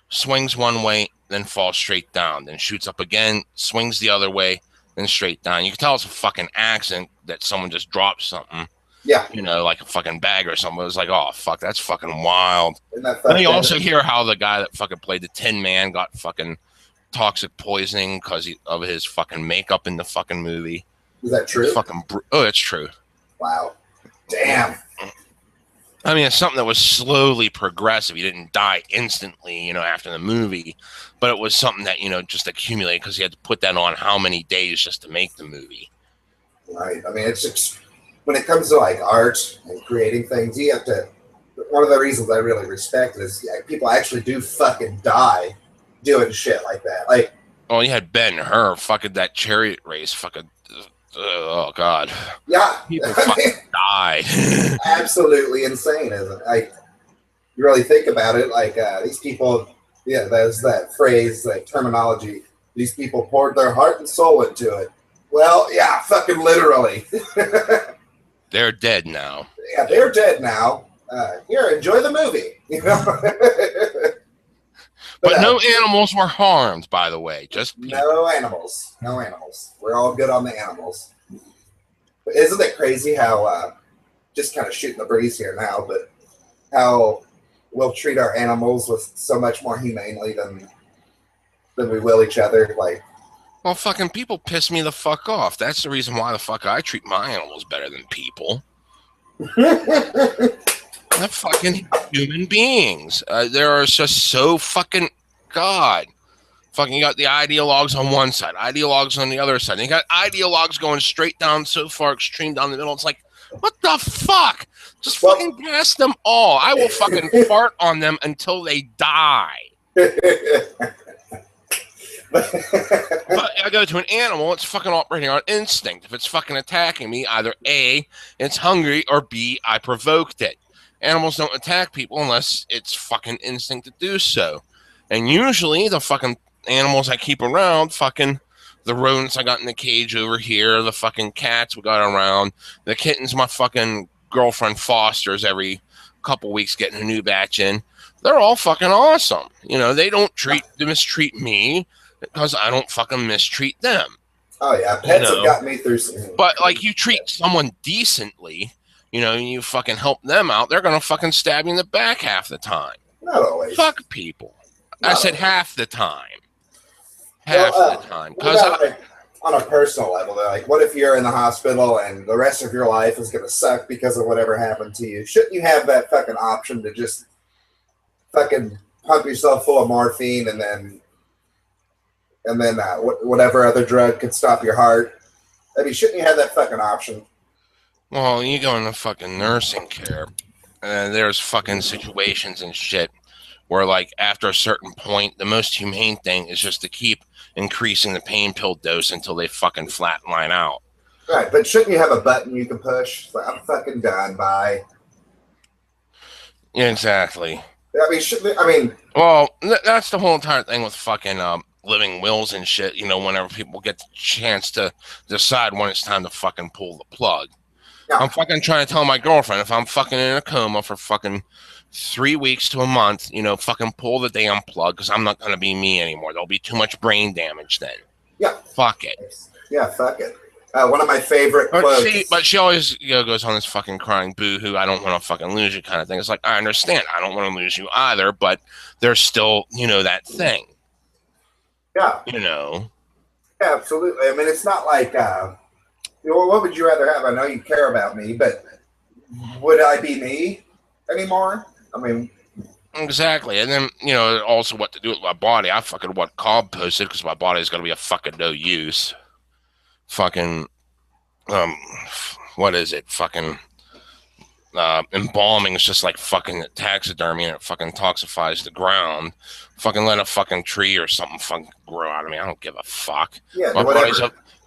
swings one way, then falls straight down, then shoots up again, swings the other way, then straight down. You can tell it's a fucking accident that someone just dropped something. Yeah. Like a fucking bag or something. It was like, oh, fuck, that's fucking wild. Then you also hear how the guy that fucking played the Tin Man got fucking toxic poisoning because of his fucking makeup in the fucking movie. Is that true? Oh, that's true. Wow. Damn. I mean, it's something that was slowly progressive. He didn't die instantly, after the movie, but it was something that, just accumulated because he had to put that on how many days just to make the movie. Right. I mean, it's when it comes to like art and creating things, you have to. One of the reasons I really respect is people actually do fucking die doing shit like that. Like, oh, you had Ben-Hur fucking that chariot race, fucking. Oh God. Yeah. People fucking died. Absolutely insane, isn't it? Like, you really think about it, like these people. Yeah, there's that phrase, like terminology. These people poured their heart and soul into it. Well, yeah, fucking literally. They're dead now. Yeah, they're dead now. Here, enjoy the movie. But no animals were harmed, by the way. Just people. No animals. No animals. We're all good on the animals. But isn't it crazy how, just kind of shooting the breeze here now, but how we'll treat our animals with so much more humanely than we will each other? Like, well, fucking people piss me the fuck off. That's the reason why the fuck I treat my animals better than people. They're fucking human beings. They're just so fucking God. Fucking, you got the ideologues on one side, ideologues on the other side. And you got ideologues going straight down so far extreme down the middle. It's like, what the fuck? Just fucking pass them all. I will fucking fart on them until they die. But I go to an animal, it's fucking operating on instinct. If it's fucking attacking me, either A, it's hungry, or B, I provoked it. Animals don't attack people unless it's fucking instinct to do so. And usually the fucking animals I keep around, fucking the rodents I got in the cage over here, the fucking cats we got around, the kittens my fucking girlfriend fosters every couple weeks getting a new batch in, they're all fucking awesome. They don't mistreat me because I don't fucking mistreat them. Oh yeah, pets have got me through some. But like, you treat someone decently, you fucking help them out, they're gonna fucking stab you in the back half the time. Not always. Fuck people. I said half the time. Half the time. Because on a personal level, they're like, what if you're in the hospital and the rest of your life is going to suck because of whatever happened to you? Shouldn't you have that fucking option to just fucking pump yourself full of morphine and then whatever other drug could stop your heart? I mean, shouldn't you have that fucking option? Well, you go into fucking nursing care, and there's fucking situations and shit where, like, after a certain point, the most humane thing is just to keep increasing the pain pill dose until they fucking flatline out. Right, but shouldn't you have a button you can push? Like, I'm fucking done, bye. Yeah, exactly. Well, that's the whole entire thing with fucking living wills and shit, whenever people get the chance to decide when it's time to fucking pull the plug. Yeah. I'm fucking trying to tell my girlfriend, if I'm fucking in a coma for fucking 3 weeks to a month, fucking pull the damn plug, because I'm not going to be me anymore. There'll be too much brain damage then. Yeah. Fuck it. Yeah, fuck it. One of my favorite quotes. But she always goes on this fucking crying boo-hoo, I don't want to fucking lose you kind of thing. It's like, I understand. I don't want to lose you either, but there's still, that thing. Yeah. Yeah, absolutely. I mean, it's not like, what would you rather have? I know you care about me, but would I be me anymore? I mean, exactly. And then, also what to do with my body. I fucking want Cobb posted because my body is going to be a fucking no use. Fucking, what is it? Fucking, embalming is just like fucking taxidermy, and it fucking toxifies the ground. Fucking let a fucking tree or something fucking grow out of me. I don't give a fuck. Yeah,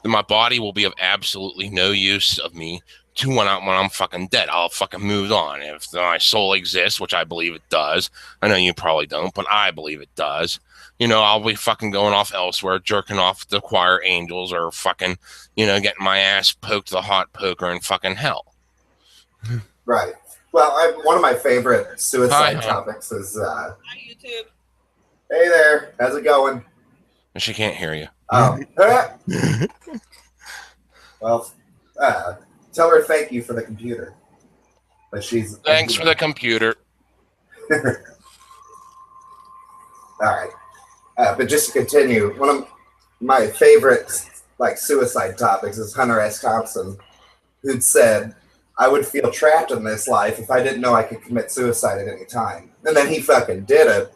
my body will be of absolutely no use of me to when I'm fucking dead. I'll fucking move on. If my soul exists, which I believe it does, I know you probably don't, but I believe it does. I'll be fucking going off elsewhere, jerking off the choir angels, or fucking, getting my ass poked the hot poker in fucking hell. Right. Well, one of my favorite suicide topics is. Hi, YouTube. Hey there. How's it going? She can't hear you. Oh. Well, tell her thank you for the computer. But thanks for the computer. All right. But just to continue, one of my favorite suicide topics is Hunter S. Thompson, who'd said, I would feel trapped in this life if I didn't know I could commit suicide at any time. And then he fucking did it.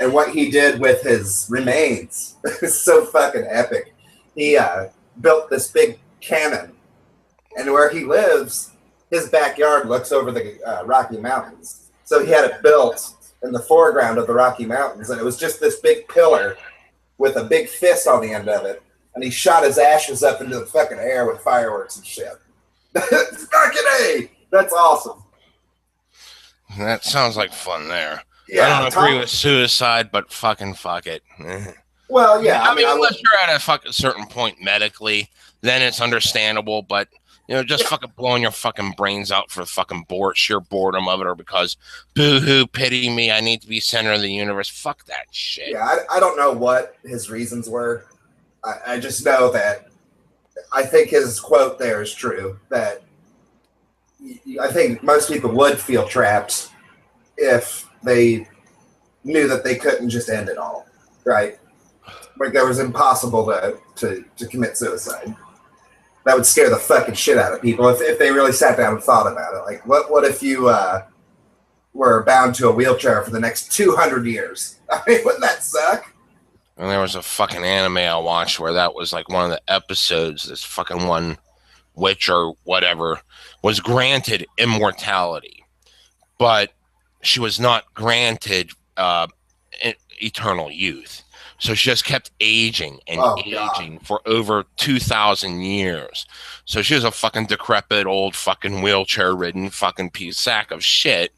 And what he did with his remains is so fucking epic. He built this big cannon. And where he lives, his backyard looks over the Rocky Mountains. So he had it built in the foreground of the Rocky Mountains. And it was just this big pillar with a big fist on the end of it. And he shot his ashes up into the fucking air with fireworks and shit. Fucking A! That's awesome. That sounds like fun there. Yeah, I don't agree with suicide, but fucking fuck it. Well, yeah. I mean, unless you're at a fucking certain point medically, then it's understandable. But just fucking blowing your fucking brains out for fucking sheer boredom of it, or because boo-hoo, pity me, I need to be center of the universe. Fuck that shit. Yeah, I don't know what his reasons were. I just know that I think his quote there is true. That I think most people would feel trapped if they knew that they couldn't just end it all, right? Like that was impossible to commit suicide. That would scare the fucking shit out of people if they really sat down and thought about it. Like, what if you were bound to a wheelchair for the next 200 years? I mean, wouldn't that suck? And there was a fucking anime I watched where that was like one of the episodes. This fucking one witch or whatever was granted immortality, but she was not granted eternal youth. So she just kept aging and aging for over 2,000 years. So she was a fucking decrepit old fucking wheelchair-ridden fucking sack of shit,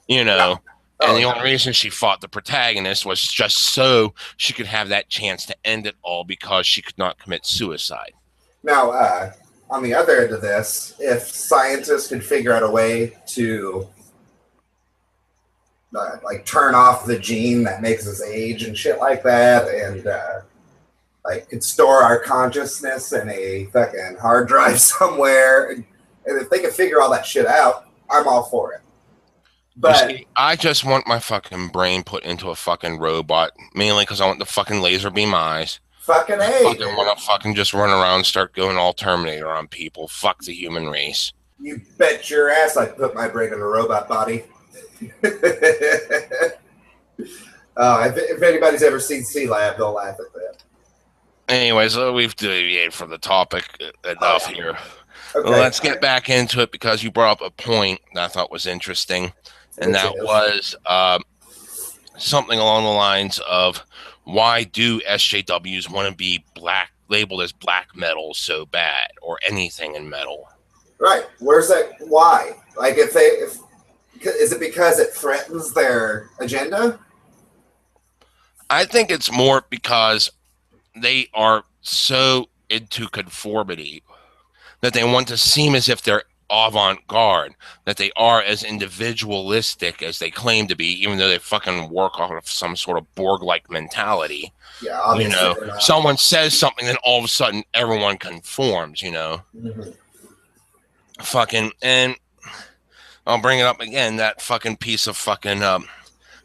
And the only reason she fought the protagonist was just so she could have that chance to end it all because she could not commit suicide. Now, on the other end of this, if scientists could figure out a way to turn off the gene that makes us age and shit like that, and could store our consciousness in a fucking hard drive somewhere, and if they could figure all that shit out, I'm all for it. But see, I just want my fucking brain put into a fucking robot, mainly because I want the fucking laser beam eyes. Fucking A. I want to fucking just run around and start going all Terminator on people. Fuck the human race. You bet your ass I'd put my brain in a robot body. If anybody's ever seen C-Lab, they'll laugh at that. Anyways, we've deviated from the topic enough here. Okay. Well, let's get back into it because you brought up a point that I thought was interesting, and that was something along the lines of why do SJWs want to be labeled as black metal so bad, or anything in metal? Right. Where's that? Why? Like, is it because it threatens their agenda? I think it's more because they are so into conformity that they want to seem as if they're avant-garde, that they are as individualistic as they claim to be, even though they fucking work off of some sort of Borg-like mentality. Yeah, obviously. Someone says something, then all of a sudden everyone conforms, Mm-hmm. Fucking, and I'll bring it up again, that fucking piece of fucking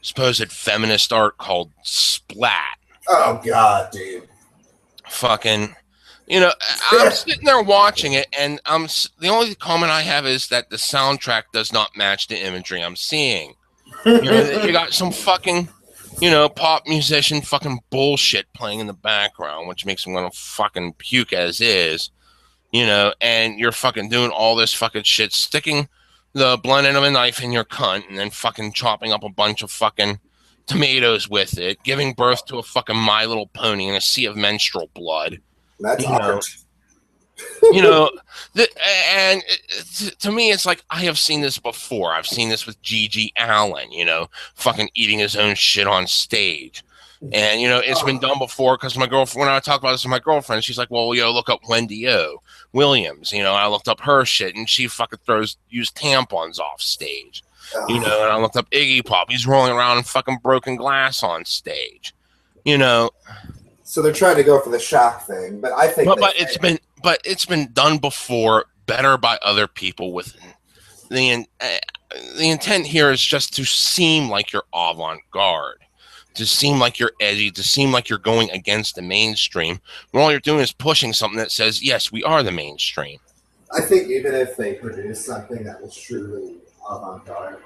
supposed feminist art called Splat. Oh, God, dude. Fucking, I'm sitting there watching it, and the only comment I have is that the soundtrack does not match the imagery I'm seeing. You got some fucking, pop musician fucking bullshit playing in the background, which makes me want to fucking puke as is, and you're fucking doing all this fucking shit, sticking the blunt end of a knife in your cunt, and then fucking chopping up a bunch of fucking tomatoes with it, giving birth to a fucking My Little Pony in a sea of menstrual blood. That's art. And to me, it's like, I have seen this before. I've seen this with G.G. Allen, fucking eating his own shit on stage. And, it's been done before because my girlfriend, when I talk about this with my girlfriend, she's like, well, look up Wendy O. Williams. I looked up her shit, and she fucking used tampons off stage. And I looked up Iggy Pop. He's rolling around in fucking broken glass on stage. So they're trying to go for the shock thing, but I think it's been done before, better by other people. With the intent here is just to seem like you're avant-garde, to seem like you're edgy, to seem like you're going against the mainstream, when all you're doing is pushing something that says, yes, we are the mainstream. I think even if they produce something that was truly avant-garde,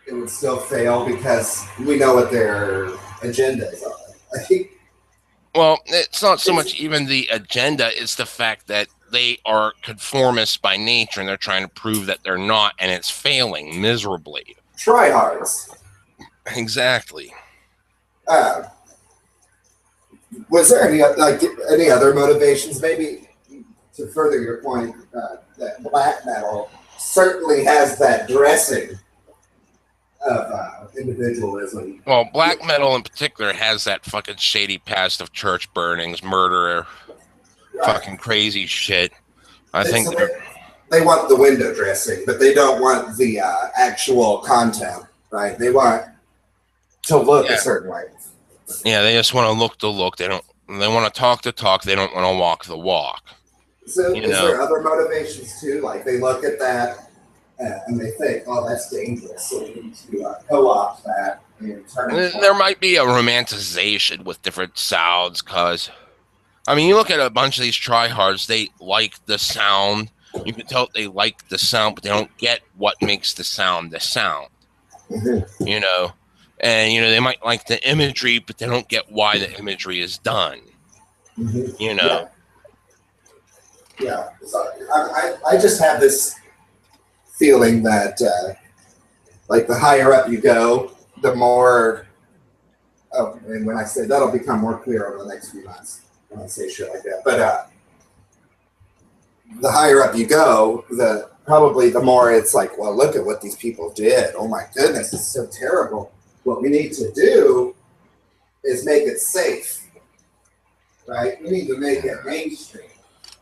it would still fail because we know what their agendas are. I think. Well, it's not so much even the agenda; it's the fact that they are conformists by nature, and they're trying to prove that they're not, and it's failing miserably. Tryhards. Exactly. Was there any other motivations, maybe, to further your point that black metal certainly has that dressing of individualism? Well, black metal in particular has that fucking shady past of church burnings, murder, fucking crazy shit. I think they want the window dressing, but they don't want the actual content, right? They want to look a certain way. Yeah, they just want to look the look. They want to talk the talk. They don't want to walk the walk. So is there other motivations too? Like they look at that and they think, oh, that's dangerous. So we need to co-opt that and turn it. There might be a romanticization with different sounds because, I mean, you look at a bunch of these tryhards, they like the sound. You can tell they like the sound, but they don't get what makes the sound the sound. Mm-hmm. You know? And, you know, they might like the imagery, but they don't get why the imagery is done. Mm-hmm. You know? Yeah. So I just have this feeling that, like, the higher up you go, the more, and when I say that'll become more clear over the next few months when I say shit like that. But the higher up you go, probably the more it's like, well, look at what these people did. Oh my goodness, it's so terrible. What we need to do is make it safe, right? We need to make it mainstream.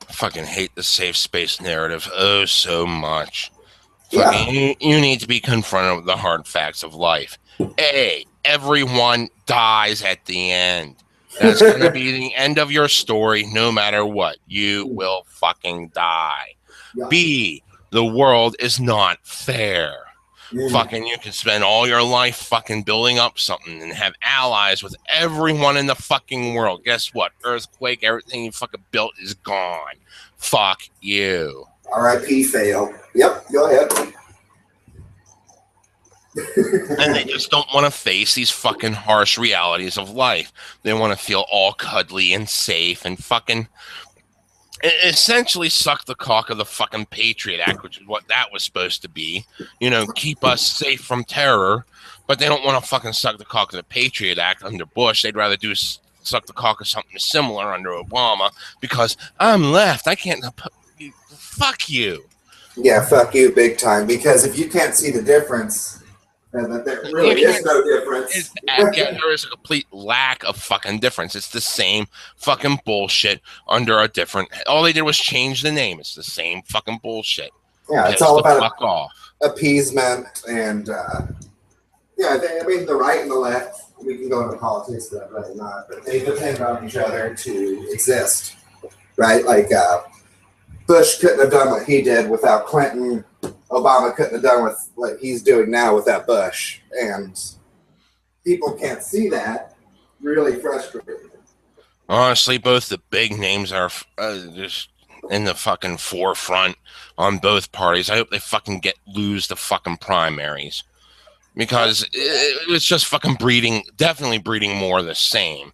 I fucking hate the safe space narrative so much. Yeah. Fucking, you need to be confronted with the hard facts of life. Everyone dies at the end. That's going to be the end of your story, no matter what. You will fucking die. Yeah. B, the world is not fair. Mm. Fucking, you can spend all your life fucking building up something and have allies with everyone in the fucking world. Guess what? Earthquake, everything you fucking built is gone. Fuck you. R.I.P. fail. Yep, go ahead. And they just don't want to face these fucking harsh realities of life. They want to feel all cuddly and safe and fucking essentially suck the cock of the fucking Patriot Act, which is what that was supposed to be. You know, keep us safe from terror. But they don't want to fucking suck the cock of the Patriot Act under Bush. They'd rather suck the cock of something similar under Obama because I'm left. I can't. Fuck you. Yeah, fuck you big time. Because if you can't see the difference, then there really is no difference. There is a complete lack of fucking difference. It's the same fucking bullshit under a different. All they did was change the name. It's the same fucking bullshit. Yeah, it's all about fuck off. Appeasement and yeah. I mean, the right and the left. We can go into politics, but really not. But they depend on each other to exist, right? Like Bush couldn't have done what he did without Clinton. Obama couldn't have done with what he's doing now without Bush. And people can't see that. Really frustrating. Honestly, both the big names are just in the fucking forefront on both parties. I hope they fucking lose the fucking primaries. Because it's just fucking definitely breeding more of the same.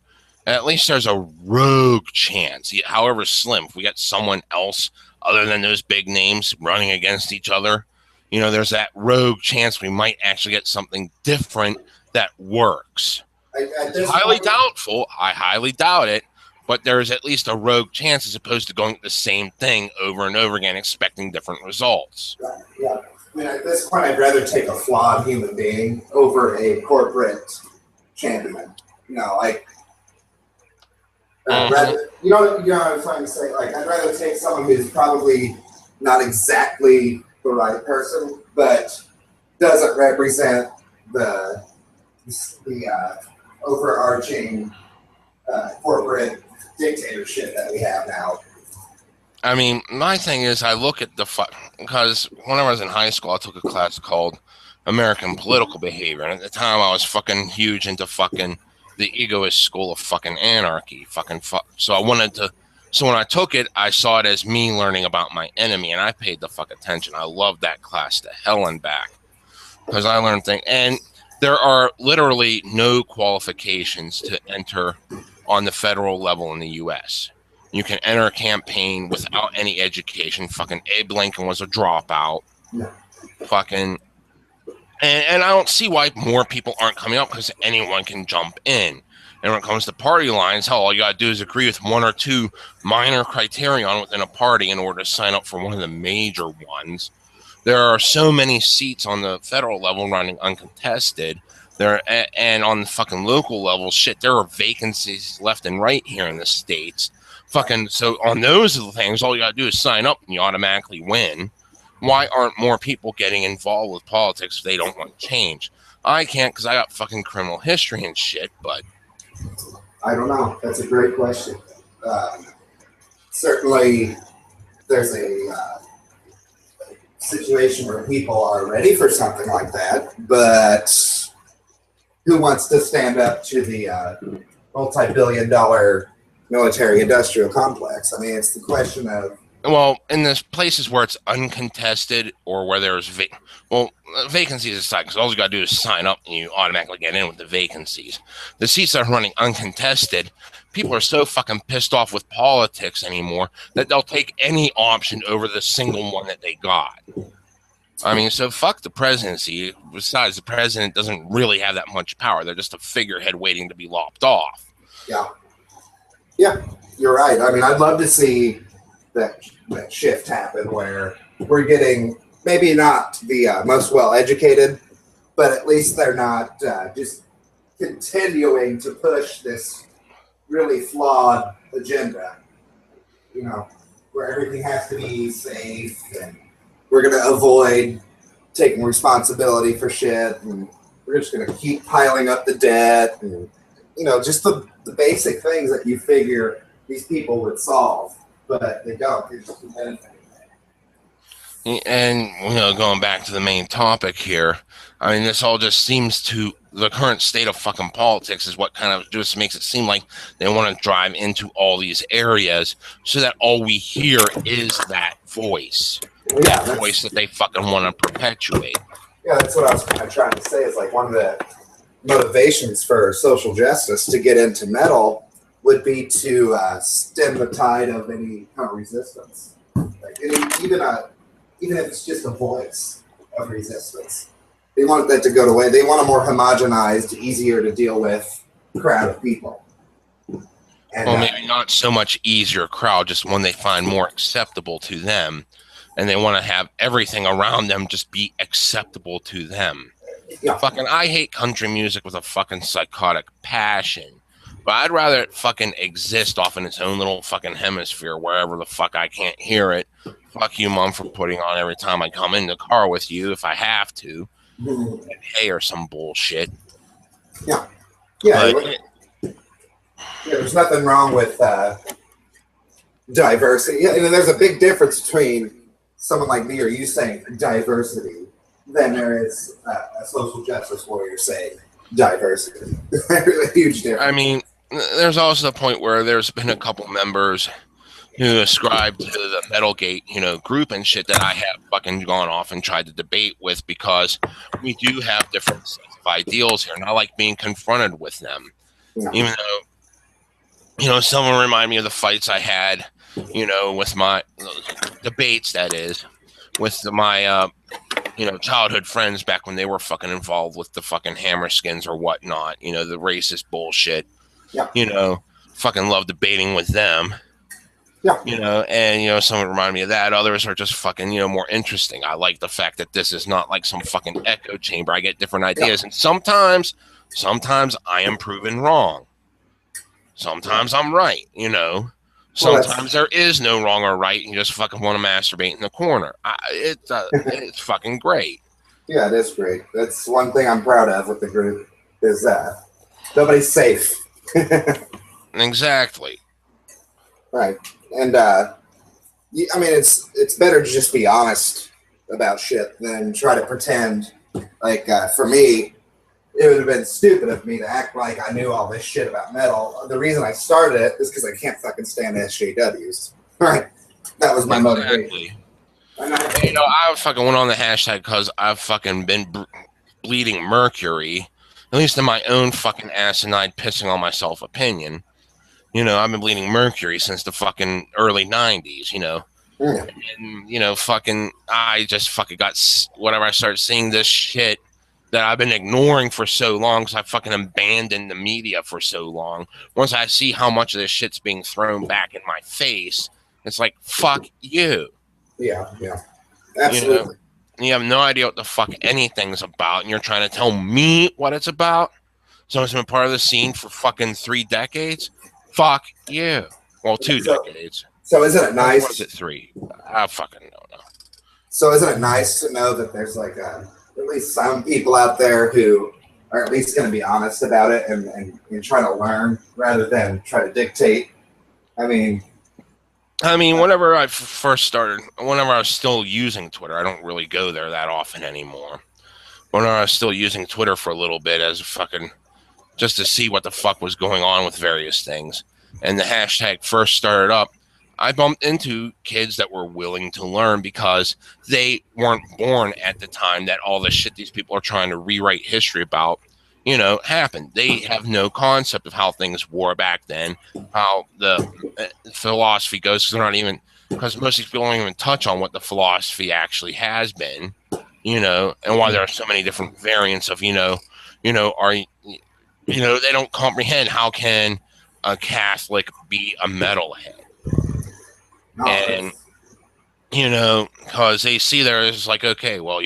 At least there's a rogue chance, however slim. If we got someone else other than those big names running against each other, you know, there's that rogue chance we might actually get something different that works. It's highly doubtful. I highly doubt it. But there's at least a rogue chance as opposed to going the same thing over and over again, expecting different results. Right, yeah. I mean, at this point, I'd rather take a flawed human being over a corporate champion. You know, like, rather, you know what I'm trying to say? Like, I'd rather take someone who's probably not exactly the right person, but doesn't represent the overarching corporate dictatorship that we have now. I mean, my thing is, I look at because when I was in high school, I took a class called American Political Behavior, and at the time, I was fucking huge into fucking the egoist school of fucking anarchy, so I wanted to So when I took it, I saw it as me learning about my enemy, and I paid the fuck attention. I love that class to hell and back because I learned things. And there are literally no qualifications to enter on the federal level in the U.S. You can enter a campaign without any education. Fucking Abe Lincoln was a dropout. Yeah. Fucking, and I don't see why more people aren't coming up, because anyone can jump in. And when it comes to party lines, hell, all you gotta do is agree with one or two minor criterion within a party in order to sign up for one of the major ones. There are so many seats on the federal level running uncontested. And on the fucking local level, shit, there are vacancies left and right here in the States. Fucking, so on those things, all you gotta do is sign up and you automatically win. Why aren't more people getting involved with politics if they don't want change? I can't, because I got fucking criminal history and shit, but I don't know. That's a great question. Certainly, there's a situation where people are ready for something like that, but who wants to stand up to the multi-billion-dollar military-industrial complex? I mean, it's the question of, well, in the places where it's uncontested or where there's vacancies aside, because all you got to do is sign up and you automatically get in with the vacancies. The seats that are running uncontested, people are so fucking pissed off with politics anymore that they'll take any option over the single one that they got. I mean, so fuck the presidency. Besides, the president doesn't really have that much power. They're just a figurehead waiting to be lopped off. Yeah. Yeah, you're right. I mean, I'd love to see that shift happen where we're getting maybe not the most well-educated, but at least they're not just continuing to push this really flawed agenda, you know, where everything has to be safe and we're going to avoid taking responsibility for shit and we're just going to keep piling up the debt and, you know, just the basic things that you figure these people would solve. But they don't. They just benefiting. And, you know, going back to the main topic here, I mean, this all just seems to, the current state of fucking politics is what kind of just makes it seem like they want to drive into all these areas so that all we hear is that voice. Well, yeah, that voice that they fucking want to perpetuate. Yeah, that's what I was kind of trying to say. Is like one of the motivations for social justice to get into metal would be to stem the tide of any kind of resistance. Like even if it's just a voice of resistance, they want that to go away. They want a more homogenized, easier to deal with crowd of people. And, well, maybe not so much easier crowd, just one they find more acceptable to them, and they want to have everything around them just be acceptable to them. Yeah. Fucking, I hate country music with a fucking psychotic passion. But I'd rather it fucking exist off in its own little fucking hemisphere wherever the fuck I can't hear it. Fuck you, Mom, for putting on every time I come in the car with you if I have to. And hey, or some bullshit. Yeah. Yeah. But, there's nothing wrong with diversity. Yeah, and there's a big difference between someone like me or you saying diversity than there is a social justice warrior saying diversity. A huge difference. I mean, there's also the point where there's been a couple members who ascribe to the MetalGate, you know, group and shit that I have fucking gone off and tried to debate with because we do have different sets of ideals here, and I like being confronted with them. Yeah. Even though, you know, someone remind me of the fights I had, you know, with my debates, that is, with my, you know, childhood friends back when they were fucking involved with the fucking Hammerskins or whatnot, you know, the racist bullshit. Yeah. You know, fucking love debating with them. Yeah. You know, and, you know, some remind me of that. Others are just fucking, you know, more interesting. I like the fact that this is not like some fucking echo chamber. I get different ideas. Yeah. And sometimes I am proven wrong. Sometimes I'm right, you know. Sometimes there is no wrong or right. You just fucking want to masturbate in the corner. It's fucking great. Yeah, it is great. That's one thing I'm proud of with the group is nobody's safe. Exactly. Right. And I mean, it's better to just be honest about shit than try to pretend. Like for me, it would have been stupid of me to act like I knew all this shit about metal. The reason I started it is because I can't fucking stand SJWs. Right? That was my motivation. You know, I fucking went on the hashtag because I've fucking been bleeding mercury, at least in my own fucking asinine pissing on myself opinion. You know, I've been bleeding mercury since the fucking early 90s, you know. Yeah. And, you know, fucking, I just fucking got, whatever, I started seeing this shit that I've been ignoring for so long because I fucking abandoned the media for so long. Once I see how much of this shit's being thrown back in my face, it's like, fuck you. Yeah, yeah. Absolutely. You know, you have no idea what the fuck anything's about, and you're trying to tell me what it's about? Someone's been part of the scene for fucking 3 decades? Fuck you. Well, 2 decades. So isn't it nice? Or was it 3? I fucking don't know. So isn't it nice to know that there's like at least some people out there who are at least going to be honest about it and try to learn rather than try to dictate? I mean, whenever I first started, whenever I was still using Twitter, I don't really go there that often anymore. Whenever I was still using Twitter for a little bit as fucking just to see what the fuck was going on with various things, and the hashtag first started up, I bumped into kids that were willing to learn because they weren't born at the time that all the shit these people are trying to rewrite history about, you know, happened. They have no concept of how things were back then, how the philosophy goes, because most of these people don't even touch on what the philosophy actually has been, you know, and why there are so many different variants of, they don't comprehend how can a Catholic be a metalhead. And, you know, because they see there is like, okay, well,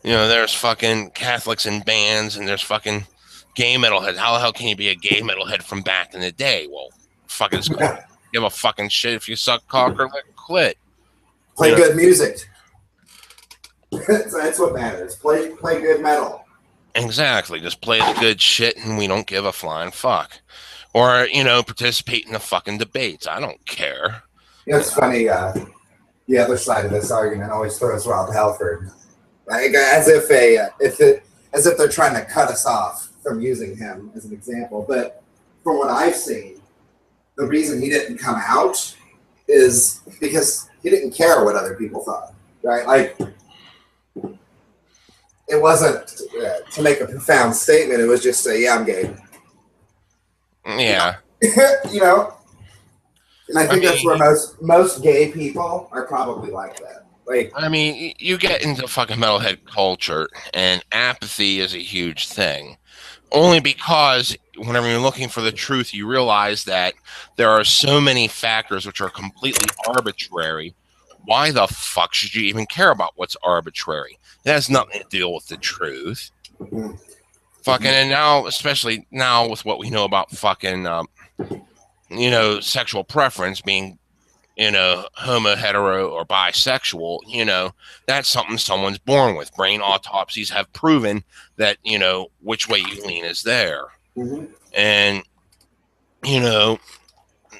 there's fucking Catholics in bands and there's fucking gay metalheads. How the hell can you be a gay metalhead from back in the day? Well, fucking give a fucking shit if you suck cock or lick clit. Play good music. That's what matters. Play good metal. Exactly. Just play the good shit and we don't give a flying fuck. Or, participate in the fucking debates. I don't care. It's funny, the other side of this argument always throws Rob Halford, like, as if they're trying to cut us off from using him as an example. But from what I've seen, the reason he didn't come out is because he didn't care what other people thought, right? Like, it wasn't to make a profound statement. It was just say, yeah, I'm gay. Yeah. And I think that's where most gay people are probably like that. Like, you get into fucking metalhead culture, and apathy is a huge thing. Only because whenever you're looking for the truth, you realize that there are so many factors which are completely arbitrary. Why the fuck should you even care about what's arbitrary? It has nothing to deal with the truth. Mm-hmm. Fucking, and now, especially now with what we know about fucking, sexual preference being, homo, hetero, or bisexual, that's something someone's born with. Brain autopsies have proven that, which way you lean is there. Mm-hmm. And,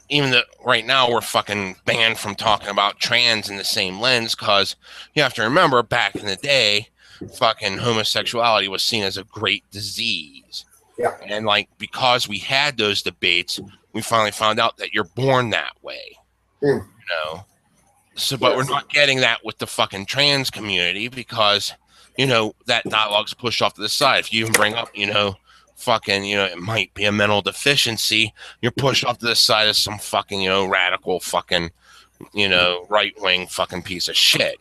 even though right now we're fucking banned from talking about trans in the same lens, because you have to remember back in the day, fucking homosexuality was seen as a great disease. Yeah. And because we had those debates, we finally found out that you're born that way. Mm. So, but we're not getting that with the fucking trans community because, that dialogue's pushed off to the side. If you even bring up, fucking, it might be a mental deficiency, you're pushed off to the side as some fucking, radical fucking, right-wing fucking piece of shit.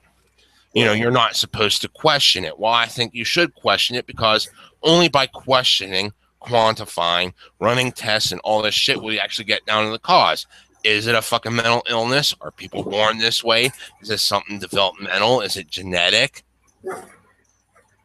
You're not supposed to question it. Well, I think you should question it because only by questioning, quantifying, running tests, and all this shit will you actually get down to the cause. Is it a fucking mental illness? Are people born this way? Is this something developmental? Is it genetic? Yeah.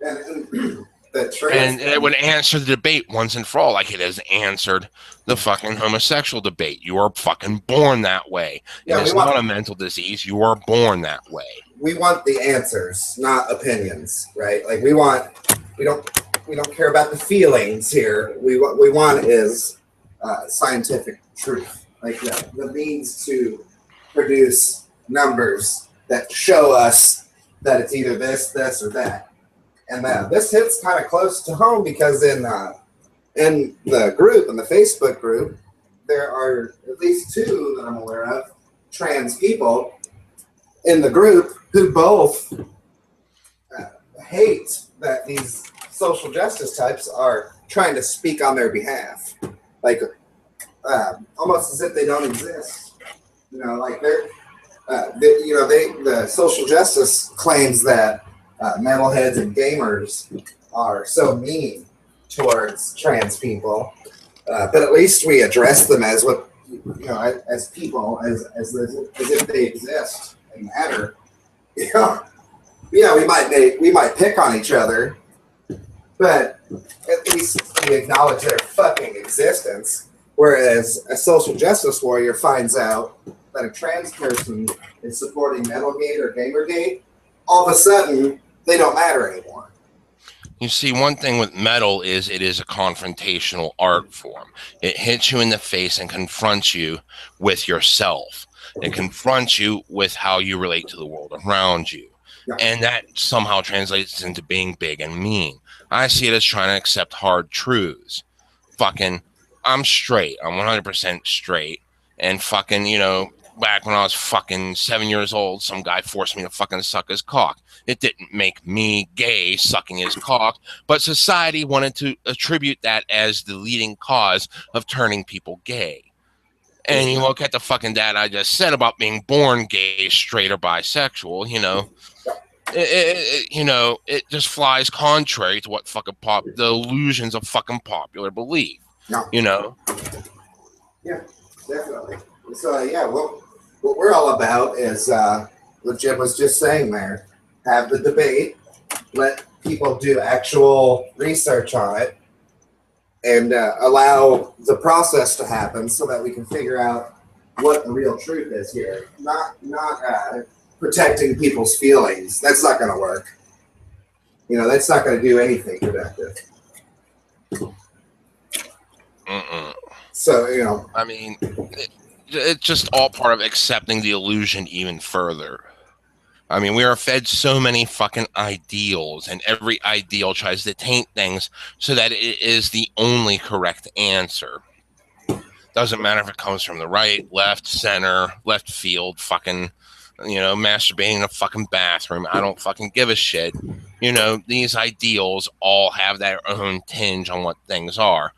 And it would answer the debate once and for all, like it has answered the fucking homosexual debate. You are fucking born that way. Yeah, it's not a mental disease. You are born that way. We want the answers, not opinions, right? Like we don't care about the feelings here. What we want is scientific truth, like the means to produce numbers that show us that it's either this, or that. And this hits kind of close to home because in the group, in the Facebook group, there are at least 2 that I'm aware of, trans people in the group who both hate that these social justice types are trying to speak on their behalf, like almost as if they don't exist. Like the social justice claims that metalheads and gamers are so mean towards trans people, but at least we address them as what as people, as if they exist and matter. We might pick on each other, but at least we acknowledge their fucking existence. Whereas a social justice warrior finds out that a trans person is supporting MetalGate or Gamergate, all of a sudden they don't matter anymore. You see, one thing with metal is it is a confrontational art form. It hits you in the face and confronts you with yourself. It confronts you with how you relate to the world around you. Yeah. And that somehow translates into being big and mean. I see it as trying to accept hard truths. Fucking, I'm straight. I'm 100% straight. And fucking, back when I was fucking 7 years old, some guy forced me to fucking suck his cock. It didn't make me gay sucking his cock, but society wanted to attribute that as the leading cause of turning people gay. And you look at the fucking data I just said about being born gay, straight, or bisexual, it just flies contrary to what fucking the illusions of fucking popular belief. No. Yeah, definitely. So what we're all about is what Jim was just saying there. Have the debate, let people do actual research on it, and allow the process to happen so that we can figure out what the real truth is here. Not protecting people's feelings. That's not going to work. That's not going to do anything productive. So, I mean, it's just all part of accepting the illusion even further. I mean, we are fed so many fucking ideals, and every ideal tries to taint things so that it is the only correct answer. Doesn't matter if it comes from the right, left, center, left field, fucking, masturbating in a fucking bathroom. I don't fucking give a shit. These ideals all have their own tinge on what things are.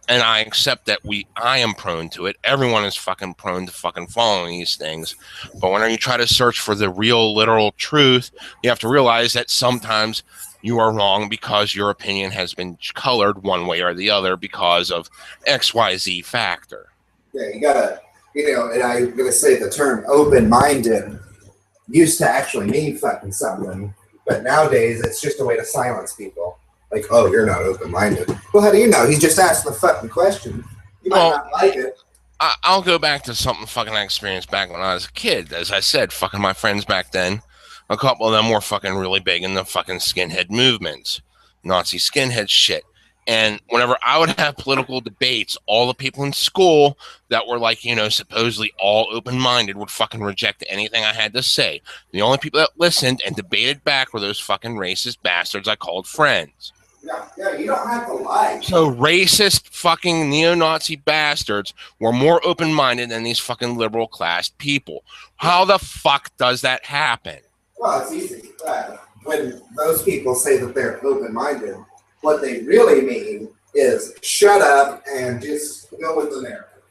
And I accept that I am prone to it. Everyone is fucking prone to fucking following these things. But whenever you try to search for the real, literal truth, you have to realize that sometimes you are wrong because your opinion has been colored one way or the other because of XYZ factor. Yeah, you gotta, and I'm gonna say the term open-minded used to actually mean fucking something, but nowadays it's just a way to silence people. Like, oh, you're not open-minded. Well, how do you know? He just asked the fucking question. You might not like it. I'll go back to something fucking I experienced back when I was a kid. As I said, fucking my friends back then, a couple of them were fucking really big in the fucking skinhead movements. Nazi skinhead shit. And whenever I would have political debates, all the people in school that were like, supposedly all open-minded would fucking reject anything I had to say. The only people that listened and debated back were those fucking racist bastards I called friends. Yeah, you don't have to lie. So racist fucking neo-Nazi bastards were more open-minded than these fucking liberal-classed people. How the fuck does that happen? Well, it's easy. When those people say that they're open-minded, what they really mean is shut up and just go with the narrative.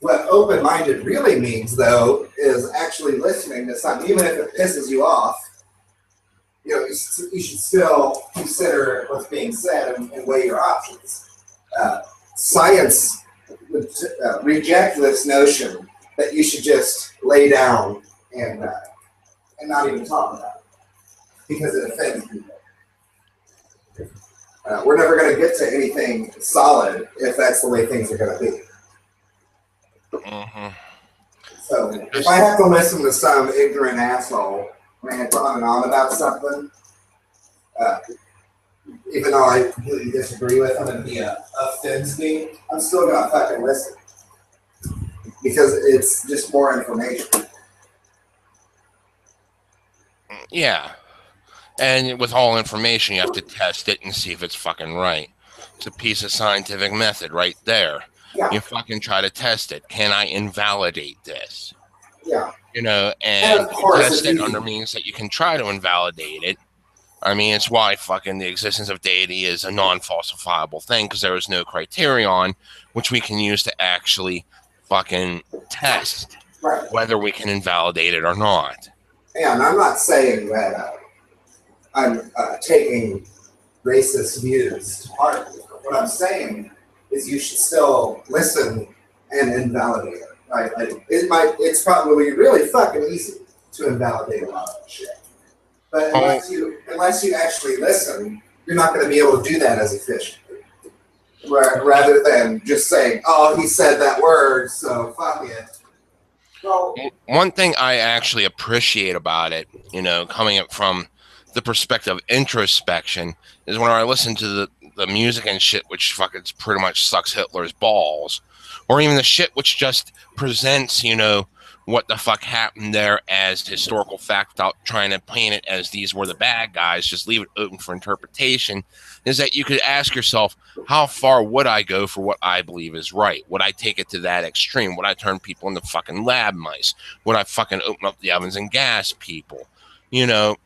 What open-minded really means, though, is actually listening to something, even if it pisses you off. You should still consider what's being said and weigh your options. Science would reject this notion that you should just lay down and not even talk about it because it offends people. We're never going to get to anything solid if that's the way things are going to be. Mm-hmm. So if I have to listen to some ignorant asshole rant on and on about something, even though I completely disagree with him and he offends me, I'm still going to fucking listen because it's just more information. Yeah. And with all information, you have to test it and see if it's fucking right. It's a piece of scientific method right there. Yeah. You fucking try to test it. Can I invalidate this? Yeah. You know, And and of course, test it under means that you can try to invalidate it. I mean, it's why fucking the existence of deity is a non-falsifiable thing, because there is no criterion which we can use to actually fucking test whether we can invalidate it or not. Yeah, and I'm not saying that I'm taking racist views to heart. What I'm saying is you should still listen and invalidate it. Right? Like it's probably really fucking easy to invalidate a lot of shit. But unless you actually listen, you're not going to be able to do that as efficiently. Rather than just saying, "Oh, he said that word, so fuck it." Well, one thing I actually appreciate about it, you know, coming up from the perspective of introspection, is when I listen to the music and shit, which fucking pretty much sucks Hitler's balls, or even the shit which just presents, you know, what the fuck happened there as historical fact without trying to paint it as these were the bad guys, just leave it open for interpretation, is that you could ask yourself, how far would I go for what I believe is right? Would I take it to that extreme? Would I turn people into fucking lab mice? Would I fucking open up the ovens and gas people? You know,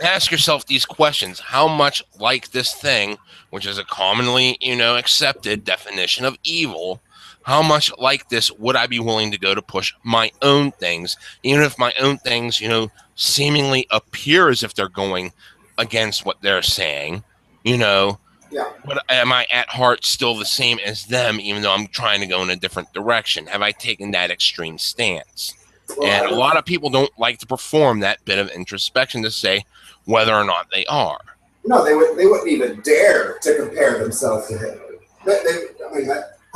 ask yourself these questions. How much like this thing, which is a commonly, you know, accepted definition of evil, how much like this would I be willing to go to push my own things, even if my own things, you know, seemingly appear as if they're going against what they're saying, you know? Yeah. But am I at heart still the same as them, even though I'm trying to go in a different direction? Have I taken that extreme stance? Well, and a lot of people don't like to perform that bit of introspection to say whether or not they are. No, they wouldn't even dare to compare themselves to Hitler.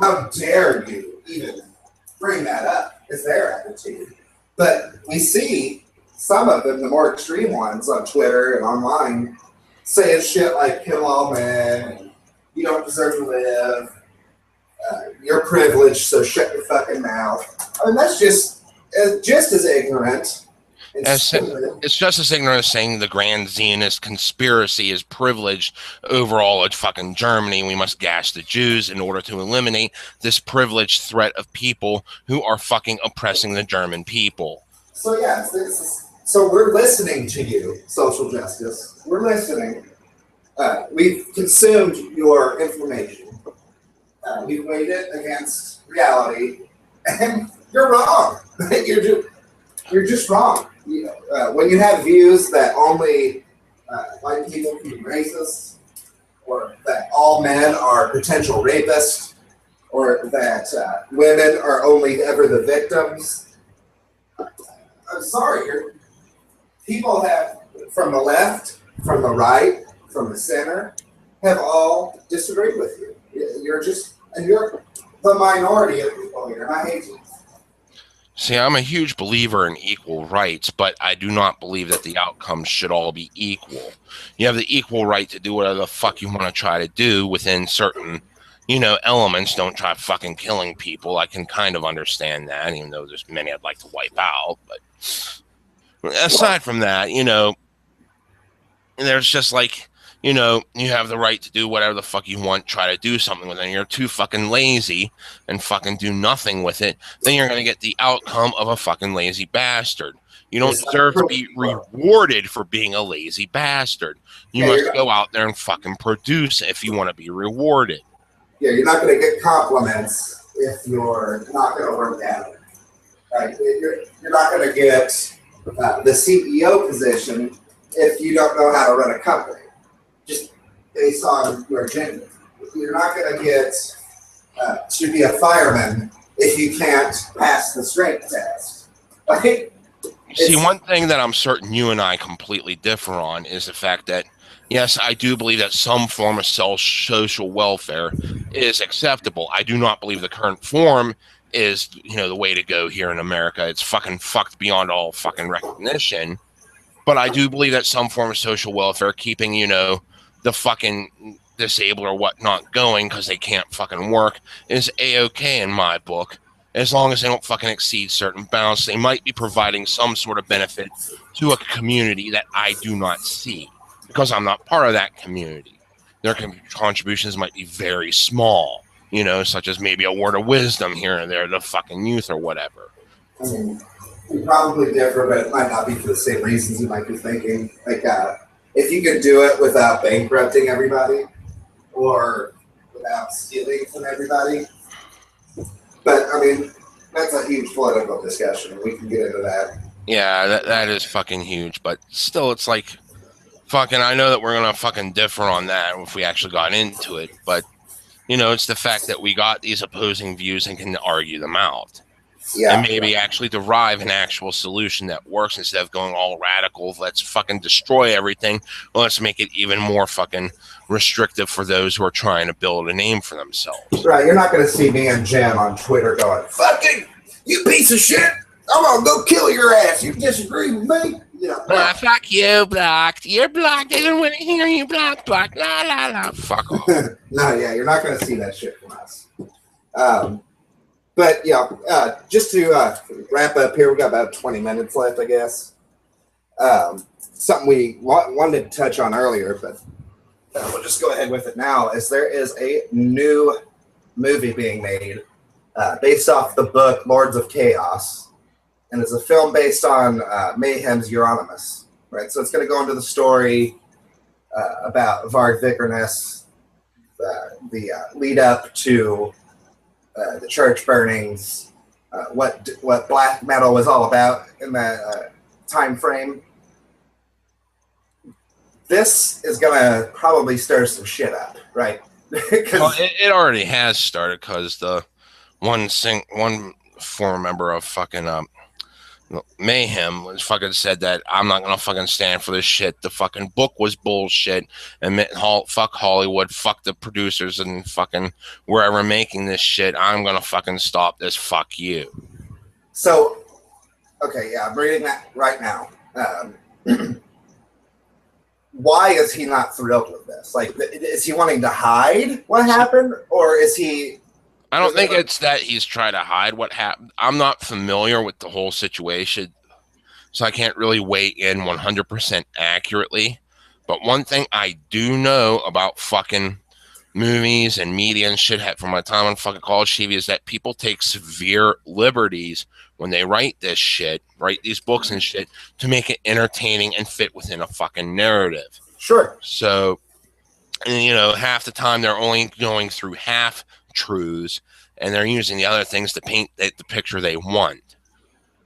How dare you even bring that up? It's their attitude. But we see some of them, the more extreme ones on Twitter and online, saying shit like "kill all men," "you don't deserve to live," "you're privileged, so shut your fucking mouth." I mean, that's just as ignorant. It's just as ignorant as saying the Grand Zionist conspiracy is privileged over all of fucking Germany. We must gash the Jews in order to eliminate this privileged threat of people who are fucking oppressing the German people. So yeah, so we're listening to you, social justice. We're listening. We've consumed your information. We've weighed it against reality, and you're wrong. You're just wrong. When you have views that only white people can be racist, or that all men are potential rapists, or that women are only ever the victims, I'm sorry. People have, from the left, from the right, from the center, have all disagreed with you. You're the minority of people here, and I hate you. See, I'm a huge believer in equal rights, but I do not believe that the outcomes should all be equal. You have the equal right to do whatever the fuck you want to try to do within certain, you know, elements. Don't try fucking killing people. I can kind of understand that, even though there's many I'd like to wipe out. But aside from that, you know, there's just like, you know, you have the right to do whatever the fuck you want, try to do something with it, and you're too fucking lazy and fucking do nothing with it, then you're going to get the outcome of a fucking lazy bastard. You don't deserve to be rewarded for being a lazy bastard. You must go out there and fucking produce if you want to be rewarded. Yeah, you're not going to get compliments if you're not going to work at it. Right? You're not going to get the CEO position if you don't know how to run a company. Just based on your gender. You're not going to get to be a fireman if you can't pass the strength test. Right? See, one thing that I'm certain you and I completely differ on is the fact that, yes, I do believe that some form of social welfare is acceptable. I do not believe the current form is, you know, the way to go here in America. It's fucking fucked beyond all fucking recognition. But I do believe that some form of social welfare, keeping, you know, the fucking disabled or whatnot going because they can't fucking work, is A-okay in my book. as long as they don't fucking exceed certain bounds, they might be providing some sort of benefit to a community that I do not see because I'm not part of that community. Their contributions might be very small, you know, such as maybe a word of wisdom here and there to fucking youth or whatever. I mean, we probably differ, but it might not be for the same reasons you might be thinking. Like, if you could do it without bankrupting everybody or without stealing from everybody. But, I mean, that's a huge political discussion. We can get into that. Yeah, that is fucking huge. But still, it's like, fucking, I know that we're going to fucking differ on that if we actually got into it. But, you know, it's the fact that we got these opposing views and can argue them out. Yeah, and maybe actually derive an actual solution that works instead of going all radical. Let's fucking destroy everything. Well, let's make it even more fucking restrictive for those who are trying to build a name for themselves. Right, you're not going to see me and Jam on Twitter going, fucking, you piece of shit, I'm going to go kill your ass. You disagree with me? You know, fuck you, blocked. You're blocked. I don't want to hear you blocked. La, la, la. Fuck off. No, yeah, you're not going to see that shit from us. But, yeah, just to wrap up here, we got about 20 minutes left, I guess. Something we wanted to touch on earlier, but we'll just go ahead with it now, is there is a new movie being made based off the book Lords of Chaos, and it's a film based on Mayhem's Euronymous, right? So it's going to go into the story about Varg Vikernes, the lead up to the church burnings, what black metal was all about in that time frame. This is gonna probably stir some shit up, right? Well, it already has started because the one former member of fucking Mayhem was fucking said that I'm not gonna fucking stand for this shit. The fucking book was bullshit, and fuck Hollywood, fuck the producers and fucking wherever making this shit. I'm gonna fucking stop this. Fuck you. So, okay, yeah, I'm reading that right now. Why is he not thrilled with this? Like, is he wanting to hide what happened, or is he? I don't think it's that he's trying to hide what happened. I'm not familiar with the whole situation, so I can't really weigh in 100% accurately. But one thing I do know about fucking movies and media and shit from my time on fucking college TV is that people take severe liberties when they write this shit, write these books and shit, to make it entertaining and fit within a fucking narrative. Sure. So, you know, half the time they're only going through half truths, and they're using the other things to paint the picture they want.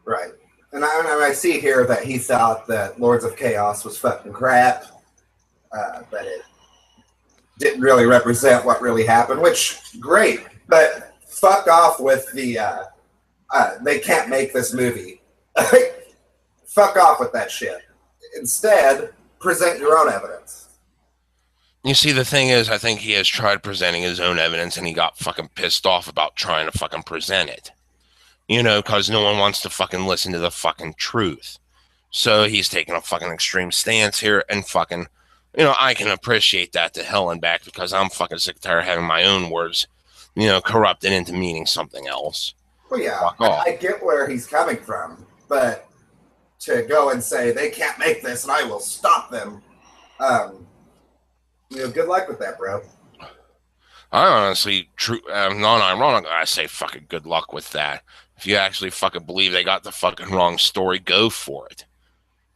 Right. And I see here that he thought that Lords of Chaos was fucking crap, that it didn't really represent what really happened, which, great, but fuck off with the, they can't make this movie. Fuck off with that shit. Instead, present your own evidence. You see, the thing is, I think he has tried presenting his own evidence, and he got fucking pissed off about trying to fucking present it. You know, because no one wants to fucking listen to the fucking truth. So he's taking a fucking extreme stance here, and fucking, you know, I can appreciate that to hell and back, because I'm fucking sick and tired of having my own words, you know, corrupted into meaning something else. Well, yeah, I get where he's coming from, but to go and say, they can't make this, and I will stop them, you know, good luck with that, bro. I honestly, non-ironic, I say fucking good luck with that. If you actually fucking believe they got the fucking wrong story, go for it.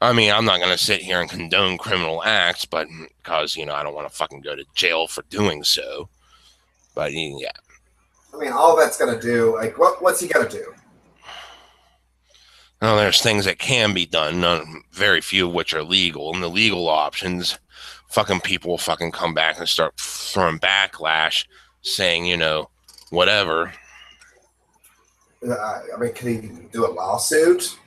I mean, I'm not going to sit here and condone criminal acts, but because, you know, I don't want to fucking go to jail for doing so. But, yeah. I mean, all that's going to do, like, what's he going to do? Well, there's things that can be done, very few of which are legal, and the legal options, fucking people will fucking come back and start throwing backlash, saying, you know, whatever. I mean, can he do a lawsuit?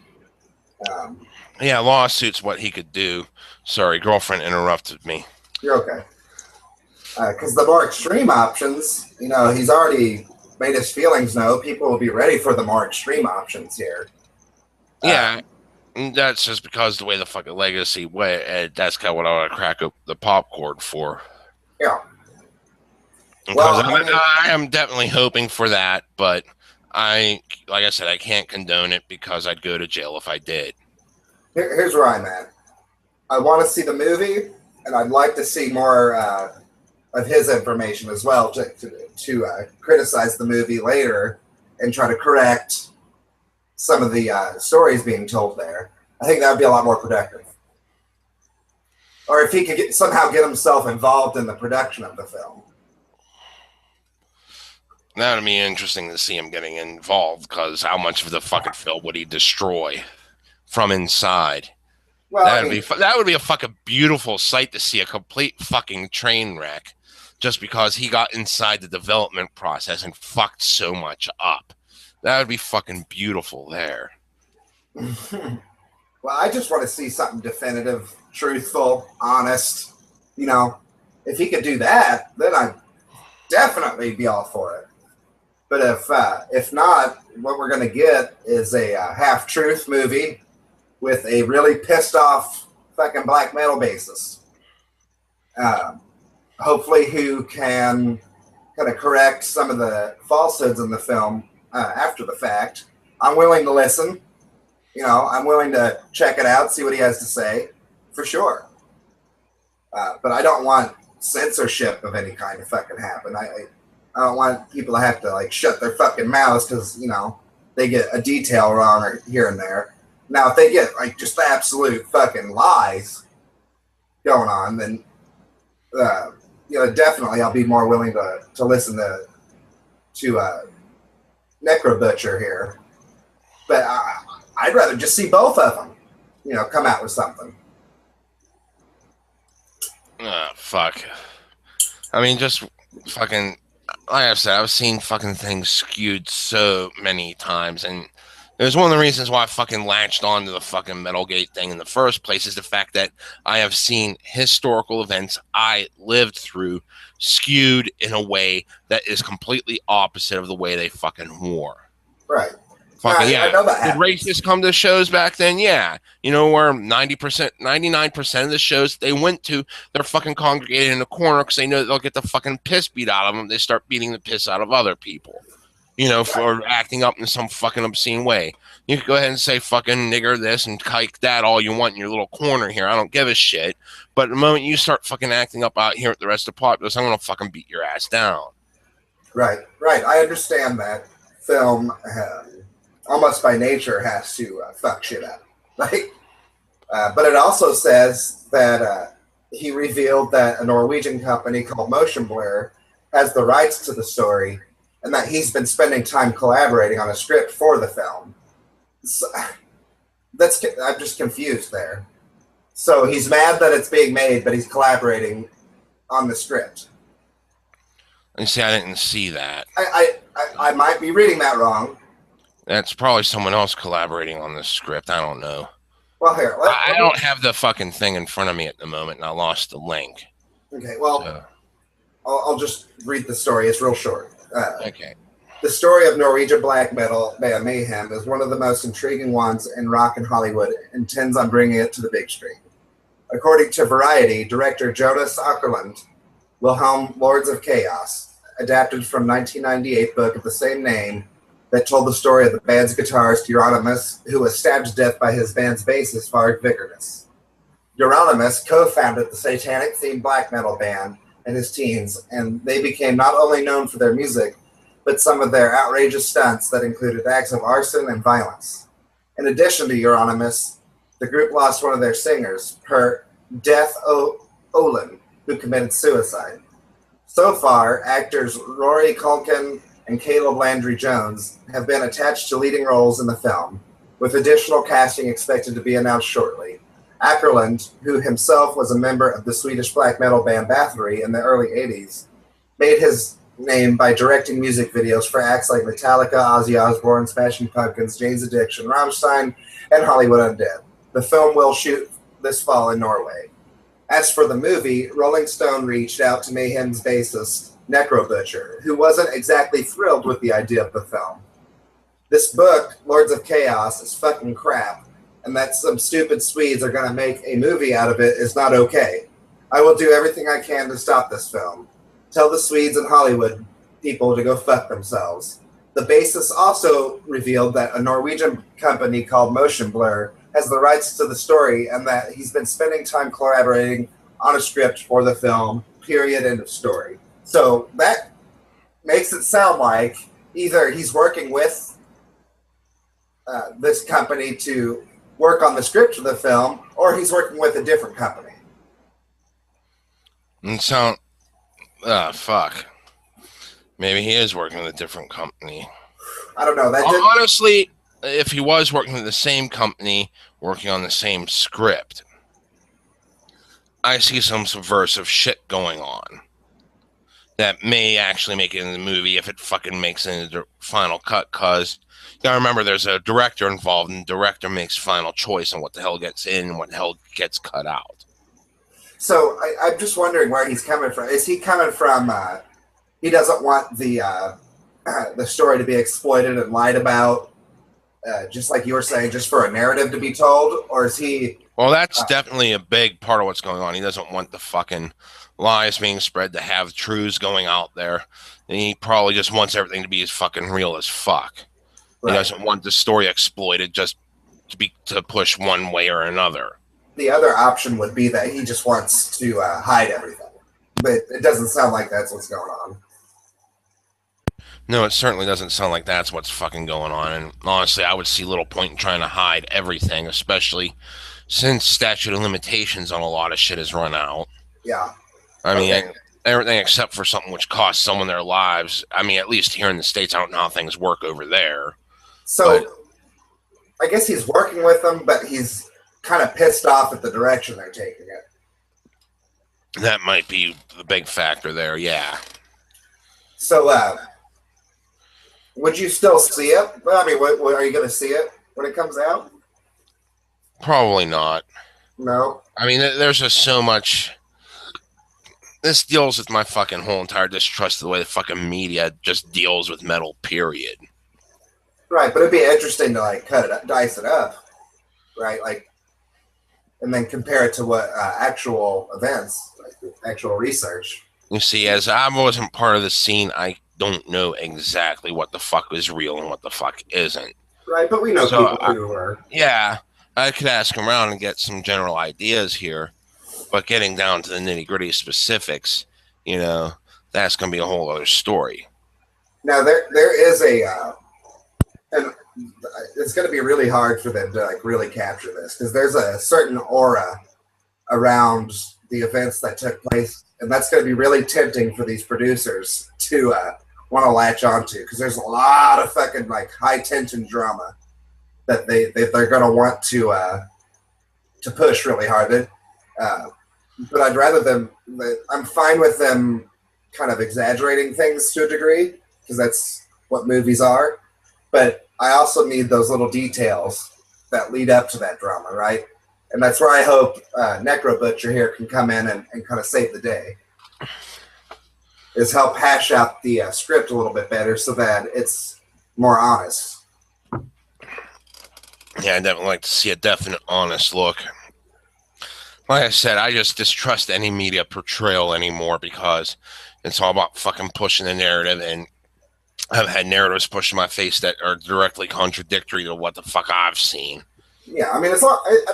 Yeah, lawsuit's what he could do. Sorry, girlfriend interrupted me. You're okay. Because the more extreme options, you know, he's already made his feelings known. People will be ready for the more extreme options here. Yeah. That's just because the way the fucking legacy went, that's kind of what I want to crack up the popcorn for. Yeah. Because I am definitely hoping for that, but like I said, I can't condone it because I'd go to jail if I did. Here's where I'm at. I want to see the movie, and I'd like to see more of his information as well to criticize the movie later and try to correct some of the stories being told there. I think that would be a lot more productive. Or if he could somehow get himself involved in the production of the film. That would be interesting to see him getting involved, because how much of the fucking film would he destroy from inside? Well, that would be a fucking beautiful sight to see, a complete fucking train wreck, just because he got inside the development process and fucked so much up. That would be fucking beautiful there. Well, I just want to see something definitive, truthful, honest. You know, if he could do that, then I'd definitely be all for it. But if not, what we're going to get is a half-truth movie with a really pissed-off fucking black metal bassist. Hopefully who can kind of correct some of the falsehoods in the film after the fact. I'm willing to listen. You know, I'm willing to check it out, see what he has to say, for sure. But I don't want censorship of any kind to fucking happen. I don't want people to have to, like, shut their fucking mouths because, you know, they get a detail wrong or here and there. Now, if they get, like, just the absolute fucking lies going on, then, you know, definitely I'll be more willing to listen to Necro Butcher here. But I'd rather just see both of them, you know, come out with something. Fuck. I mean, just fucking, like I said, I've seen fucking things skewed so many times, and it was one of the reasons why I fucking latched onto the fucking MetalGate thing in the first place, is the fact that I have seen historical events I lived through skewed in a way that is completely opposite of the way they fucking were. Right. Fucking yeah. I know that Did racists come to shows back then? Yeah. You know, where 90%, 99% of the shows they went to, they're fucking congregated in a corner because they know they'll get the fucking piss beat out of them. They start beating the piss out of other people, you know, for acting up in some fucking obscene way. You can go ahead and say fucking nigger this and kike that all you want in your little corner here. I don't give a shit. But the moment you start fucking acting up out here at the rest of the populace, I'm going to fucking beat your ass down. Right. I understand that film almost by nature has to fuck shit up. Like, but it also says that he revealed that a Norwegian company called Motion Blur has the rights to the story, and that he's been spending time collaborating on a script for the film. So, I'm just confused there. So he's mad that it's being made, but he's collaborating on the script. And see, I didn't see that. I might be reading that wrong. That's probably someone else collaborating on this script. I don't know. Well, here. I don't have the fucking thing in front of me at the moment, and I lost the link. Okay, well, so. I'll just read the story. It's real short. Okay. The story of Norwegian black metal band Mayhem is one of the most intriguing ones in rock and Hollywood, and intends on bringing it to the big screen. According to Variety, director Jonas Akerlund will helm Lords of Chaos, adapted from 1998 book of the same name, that told the story of the band's guitarist, Euronymous, who was stabbed to death by his band's bassist, Varg Vikernes. Euronymous co-founded the satanic-themed black metal band in his teens, and they became not only known for their music, but some of their outrageous stunts that included acts of arson and violence. In addition to Euronymous, the group lost one of their singers, per Death Olin, who committed suicide. So far, actors Rory Culkin and Caleb Landry Jones have been attached to leading roles in the film, with additional casting expected to be announced shortly. Akerlund, who himself was a member of the Swedish black metal band Bathory in the early 80s, made his name by directing music videos for acts like Metallica, Ozzy Osbourne, Smashing Pumpkins, Jane's Addiction, Rammstein, and Hollywood Undead. The film will shoot this fall in Norway. As for the movie, Rolling Stone reached out to Mayhem's bassist, Necro Butcher, who wasn't exactly thrilled with the idea of the film. This book, Lords of Chaos, is fucking crap, and that some stupid Swedes are going to make a movie out of it is not okay. I will do everything I can to stop this film. Tell the Swedes and Hollywood people to go fuck themselves. the basis also revealed that a Norwegian company called Motion Blur has the rights to the story, and that he's been spending time collaborating on a script for the film, period, end of story. So that makes it sound like either he's working with this company to work on the script of the film, or he's working with a different company. And so, fuck. Maybe he is working with a different company. I don't know. Honestly, if he was working with the same company, working on the same script, I see some subversive shit going on that may actually make it in the movie if it fucking makes it into the final cut, because you gotta remember there's a director involved, and the director makes final choice on what the hell gets in and what the hell gets cut out. So I'm just wondering where he's coming from. Is he coming from he doesn't want the story to be exploited and lied about, just like you were saying, just for a narrative to be told? Or is he... Well, that's definitely a big part of what's going on. He doesn't want the fucking lies being spread, to have truths going out there. And he probably just wants everything to be as fucking real as fuck. Right. He doesn't want the story exploited just to push one way or another. The other option would be that he just wants to hide everything. But it doesn't sound like that's what's going on. No, it certainly doesn't sound like that's what's fucking going on. And honestly, I would see little point in trying to hide everything, especially since statute of limitations on a lot of shit has run out. Yeah. I mean, everything except for something which costs someone their lives. I mean, at least here in the States, I don't know how things work over there. So, I guess he's working with them, but he's kind of pissed off at the direction they're taking it. That might be the big factor there, yeah. So, would you still see it? Well, I mean, what are you going to see it when it comes out? Probably not. No. I mean, there's just so much. This deals with my fucking whole entire distrust of the way the fucking media just deals with metal, period. Right, but it'd be interesting to like cut it up, dice it up, right? Like, and then compare it to what actual events, like actual research. You see, as I wasn't part of the scene, I don't know exactly what the fuck is real and what the fuck isn't. Right, but we know people who are. Yeah, I could ask around and get some general ideas here, but getting down to the nitty-gritty specifics, you know, that's going to be a whole other story. Now, there is and it's going to be really hard for them to like really capture this, because there's a certain aura around the events that took place, and that's going to be really tempting for these producers to want to latch onto, because there's a lot of fucking like high tension drama that they're going to want to push really hard. But I'd rather them. I'm fine with them kind of exaggerating things to a degree, because that's what movies are. But I also need those little details that lead up to that drama, right? And that's where I hope Necro Butcher here can come in and kind of save the day. Is help hash out the script a little bit better so that it's more honest. Yeah, I'd definitely like to see a definite honest look. Like I said, I just distrust any media portrayal anymore, because it's all about fucking pushing the narrative, and I've had narratives pushed in my face that are directly contradictory to what the fuck I've seen. Yeah, I mean,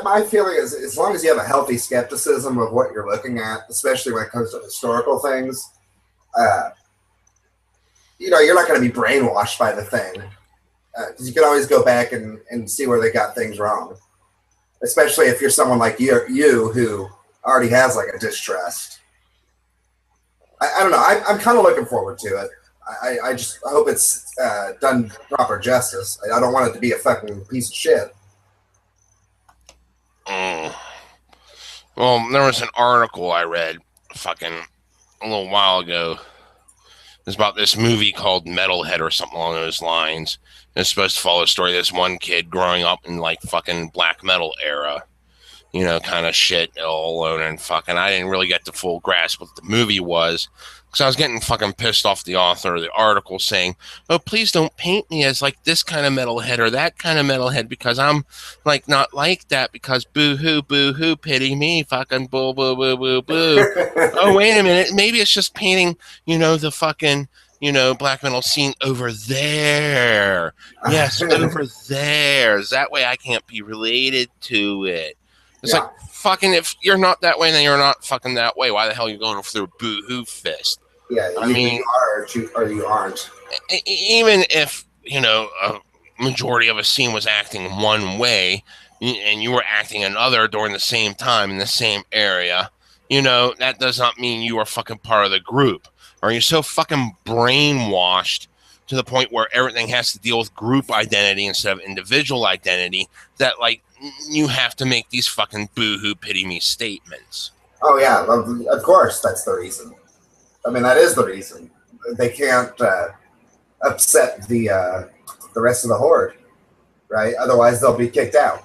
my feeling is as long as you have a healthy skepticism of what you're looking at, especially when it comes to historical things, you know, you're not going to be brainwashed by the thing, because you can always go back and see where they got things wrong. Especially if you're someone like you who already has like a distrust. I don't know. I'm kind of looking forward to it. I just hope it's done proper justice. I don't want it to be a fucking piece of shit. Well, there was an article I read fucking a little while ago. It's about this movie called Metalhead or something along those lines. It's supposed to follow the story of this one kid growing up in like fucking black metal era, you know, kind of shit, all alone, and fucking I didn't really get the full grasp what the movie was, because I was getting fucking pissed off the author of the article saying, oh, please don't paint me as like this kind of metalhead or that kind of metalhead, because I'm like not like that, because boo hoo, pity me, fucking boo, boo, boo, boo, boo. Oh, wait a minute, maybe it's just painting, you know, the fucking, black metal scene over there. Yes, over there. That way I can't be related to it. It's like, fucking, if you're not that way, then you're not fucking that way. Why the hell are you going through a boo-hoo fist? Yeah, I mean, you are or you aren't. Even if, a majority of a scene was acting one way and you were acting another during the same time in the same area, that does not mean you are fucking part of the group. Are you so fucking brainwashed to the point where everything has to deal with group identity instead of individual identity that, like, you have to make these fucking boo-hoo pity me statements? Oh, yeah, of course that's the reason. I mean, that is the reason. They can't upset the rest of the horde, right? Otherwise, they'll be kicked out.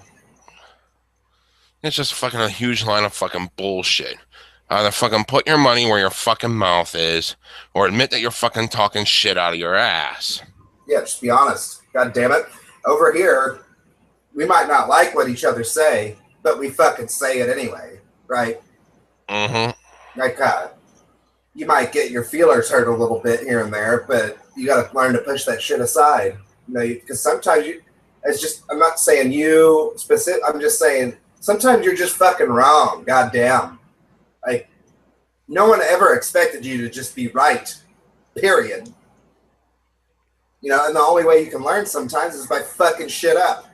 It's just fucking a huge line of fucking bullshit. Either fucking put your money where your fucking mouth is, or admit that you're fucking talking shit out of your ass. Yeah, just be honest. God damn it. Over here, we might not like what each other say, but we fucking say it anyway, right? Mm-hmm. Like, you might get your feelers hurt a little bit here and there, but you got to learn to push that shit aside. Because sometimes I'm not saying you specific, I'm just saying sometimes you're just fucking wrong. God damn. Like, no one ever expected you to just be right, period. And the only way you can learn sometimes is by fucking shit up.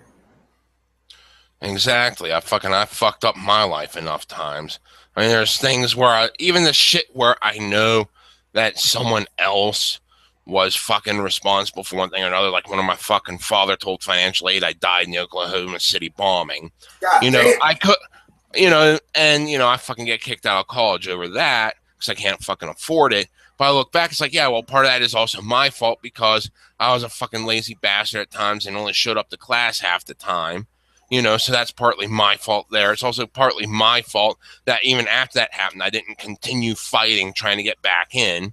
Exactly. I fucked up my life enough times. I mean, there's things where even the shit where I know that someone else was fucking responsible for one thing or another, like when my fucking father told financial aid I died in the Oklahoma City bombing. God damn. I could, I fucking get kicked out of college over that because I can't fucking afford it. But I look back, it's like, yeah, well, part of that is also my fault because I was a fucking lazy bastard at times and only showed up to class half the time. So that's partly my fault there. It's also partly my fault that even after that happened, I didn't continue fighting, trying to get back in,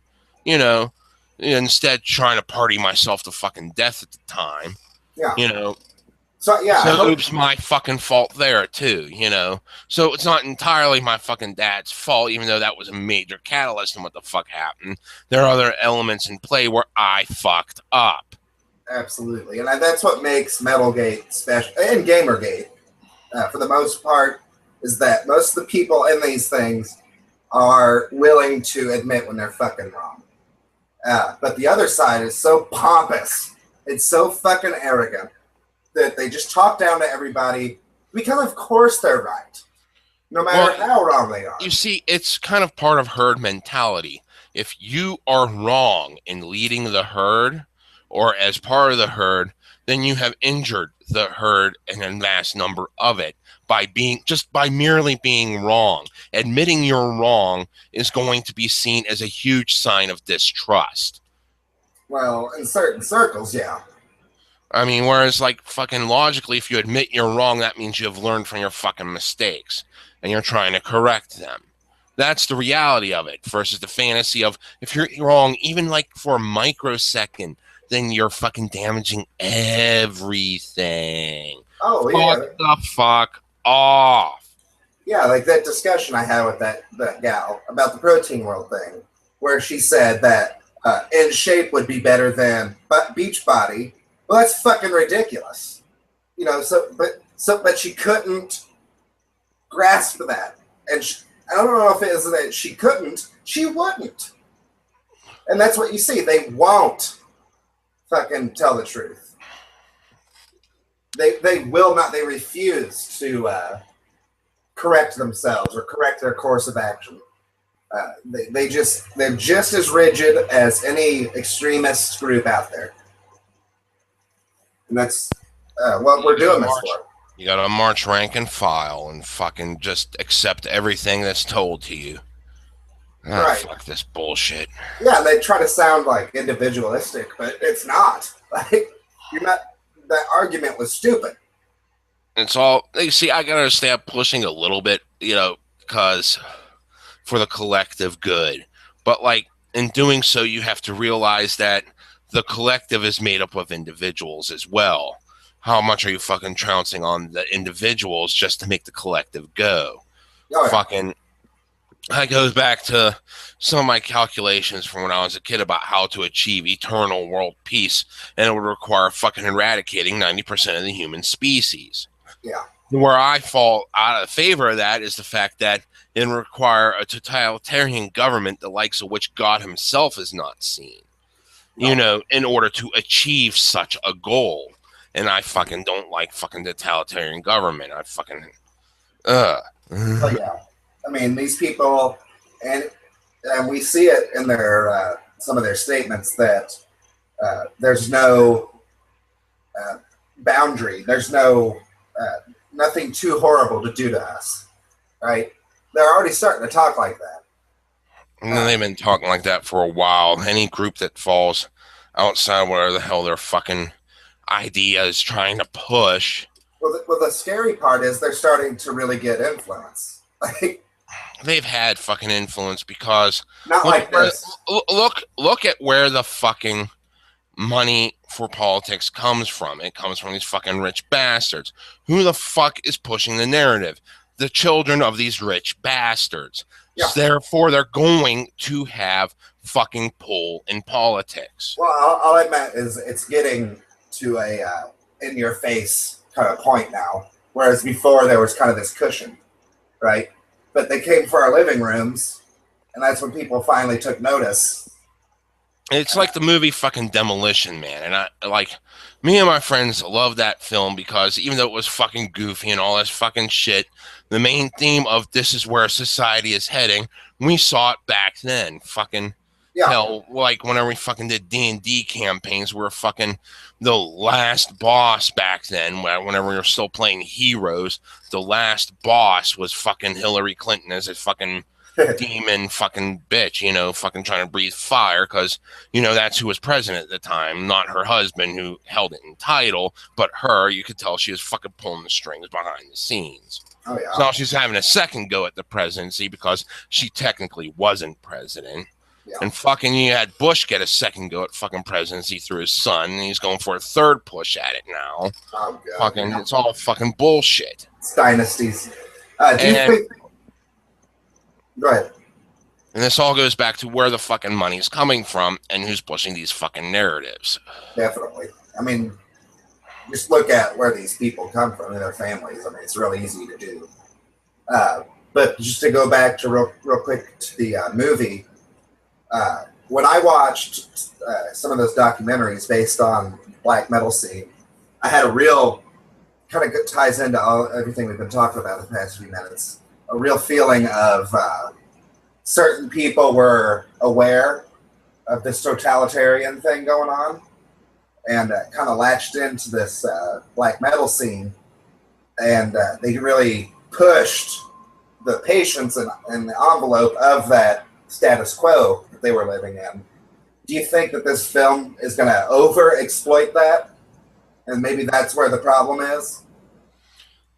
instead trying to party myself to fucking death at the time. Yeah. So oops, my fucking fault there too, So it's not entirely my fucking dad's fault, even though that was a major catalyst in what the fuck happened. There are other elements in play where I fucked up. Absolutely. And that's what makes MetalGate special, and Gamergate, for the most part, is that most of the people in these things are willing to admit when they're fucking wrong. But the other side is so pompous. It's so fucking arrogant that they just talk down to everybody because, of course, they're right, no matter how wrong they are. You see, it's kind of part of herd mentality. If you are wrong in leading the herd or as part of the herd, then you have injured the herd and a vast number of it by merely being wrong. Admitting you're wrong is going to be seen as a huge sign of distrust. Well, in certain circles, yeah. I mean, whereas, like, fucking logically, if you admit you're wrong, that means you have learned from your fucking mistakes and you're trying to correct them. That's the reality of it versus the fantasy of if you're wrong, even like for a microsecond, then you're fucking damaging everything. Oh, yeah. Fuck the fuck off. Yeah, like that discussion I had with that gal about the Protein World thing, where she said that In Shape would be better than Beachbody. Well, that's fucking ridiculous. But she couldn't grasp that. And I don't know if it is that she couldn't, she wouldn't. And that's what you see. They won't fucking tell the truth. They will not. They refuse to correct themselves or correct their course of action. They're just as rigid as any extremist group out there. And that's what we're doing this for. You gotta march rank and file and fucking just accept everything that's told to you. Right. Fuck this bullshit. Yeah, they try to sound like individualistic, but it's not. Like, you're not. That argument was stupid. It's all. You see, I gotta understand pushing a little bit, because for the collective good. But like in doing so, you have to realize that the collective is made up of individuals as well. How much are you fucking trouncing on the individuals just to make the collective go? Oh, yeah. Fucking. That goes back to some of my calculations from when I was a kid about how to achieve eternal world peace, and it would require fucking eradicating 90% of the human species. Yeah. Where I fall out of favor of that is the fact that it would require a totalitarian government, the likes of which God himself has not seen, you know, in order to achieve such a goal. And I fucking don't like fucking totalitarian government. I fucking, But yeah, I mean, these people, and we see it in their some of their statements that there's no boundary, there's no nothing too horrible to do to us, right? They're already starting to talk like that. And they've been talking like that for a while. Any group that falls outside whatever the hell their fucking idea is trying to push. Well, the scary part is they're starting to really get influence. They've had fucking influence because not like this. Look at where the fucking money for politics comes from. It comes from these fucking rich bastards. Who the fuck is pushing the narrative? The children of these rich bastards. Yeah. So therefore, they're going to have fucking pull in politics. Well, all I meant is it's getting to a in-your-face kind of point now, whereas before there was kind of this cushion, right? But they came for our living rooms, and that's when people finally took notice. It's like the movie fucking Demolition Man, and I like me and my friends love that film because even though it was fucking goofy and all this fucking shit, the main theme of this is where society is heading, we saw it back then. Fucking hell, like whenever we fucking did D&D campaigns, we were fucking the last boss back then. Whenever we were still playing heroes, the last boss was fucking Hillary Clinton as a fucking demon fucking bitch, you know, fucking trying to breathe fire because, you know, that's who was president at the time, not her husband who held it in title, but her. You could tell she was fucking pulling the strings behind the scenes. Oh, yeah. So now she's having a second go at the presidency because she technically wasn't president. Yeah. And fucking you had Bush get a second go at fucking presidency through his son, and he's going for a third push at it now. Oh, God. Fucking, it's all fucking bullshit. It's dynasties. Do you think... Go ahead. And this all goes back to where the fucking money's coming from and who's pushing these fucking narratives. Definitely. I mean, just look at where these people come from and their families. I mean, it's really easy to do. But just to go back to real quick to the movie, when I watched some of those documentaries based on black metal scene, I had a real kind of good ties into everything we've been talking about the past few minutes. A real feeling of certain people were aware of this totalitarian thing going on and kind of latched into this black metal scene, and they really pushed the patience and the envelope of that status quo that they were living in. Do you think that this film is going to over-exploit that? And maybe that's where the problem is?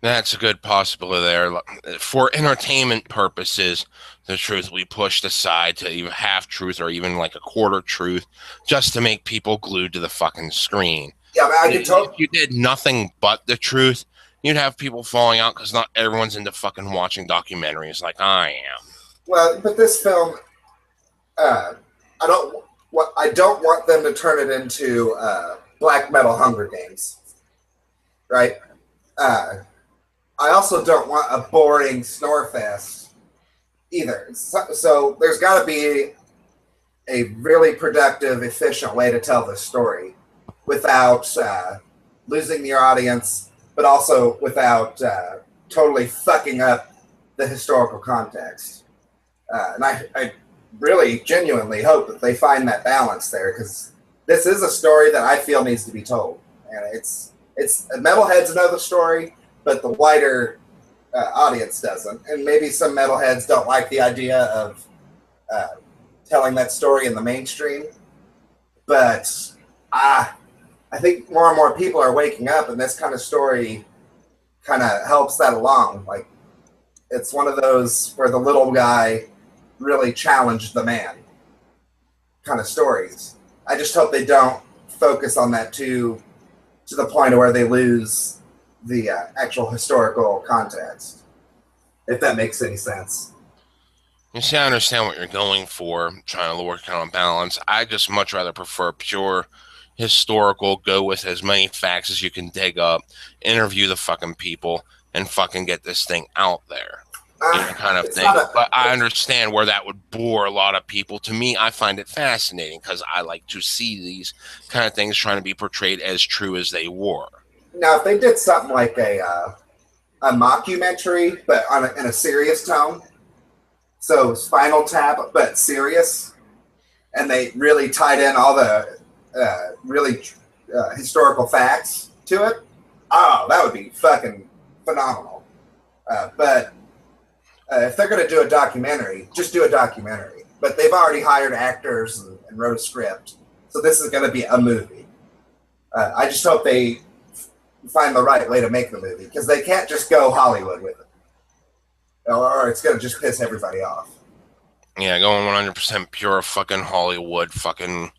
That's a good possibility there. For entertainment purposes, the truth will be pushed aside to even half truth or even like a quarter truth just to make people glued to the fucking screen. Yeah, I can tell. If you did nothing but the truth, you'd have people falling out because not everyone's into fucking watching documentaries like I am. Well, but this film, I don't want them to turn it into black metal Hunger Games, right? I also don't want a boring snore fest either. So there's got to be a really productive, efficient way to tell this story without losing your audience, but also without totally fucking up the historical context. And I really genuinely hope that they find that balance there, because this is a story that I feel needs to be told. And it's metalheads know the story, but the wider audience doesn't. And maybe some metalheads don't like the idea of telling that story in the mainstream. But I think more and more people are waking up, and this kind of story kind of helps that along. Like, it's one of those where the little guy really challenged the man kind of stories. I just hope they don't focus on that to the point where they lose the actual historical context, if that makes any sense. You see, I understand what you're going for, trying to work on balance. I just much rather prefer pure historical, go with as many facts as you can dig up, interview the fucking people, and fucking get this thing out there. Kind of thing. But I understand where that would bore a lot of people. To me, I find it fascinating because I like to see these kind of things trying to be portrayed as true as they were. Now, if they did something like a mockumentary, but in a serious tone, so Spinal Tap, but serious, and they really tied in all the really historical facts to it, oh, that would be fucking phenomenal. But if they're going to do a documentary, just do a documentary. But they've already hired actors and wrote a script, so this is going to be a movie. I just hope they find the right way to make the movie, because they can't just go Hollywood with it, or it's going to just piss everybody off. Yeah, going 100% pure fucking Hollywood, fucking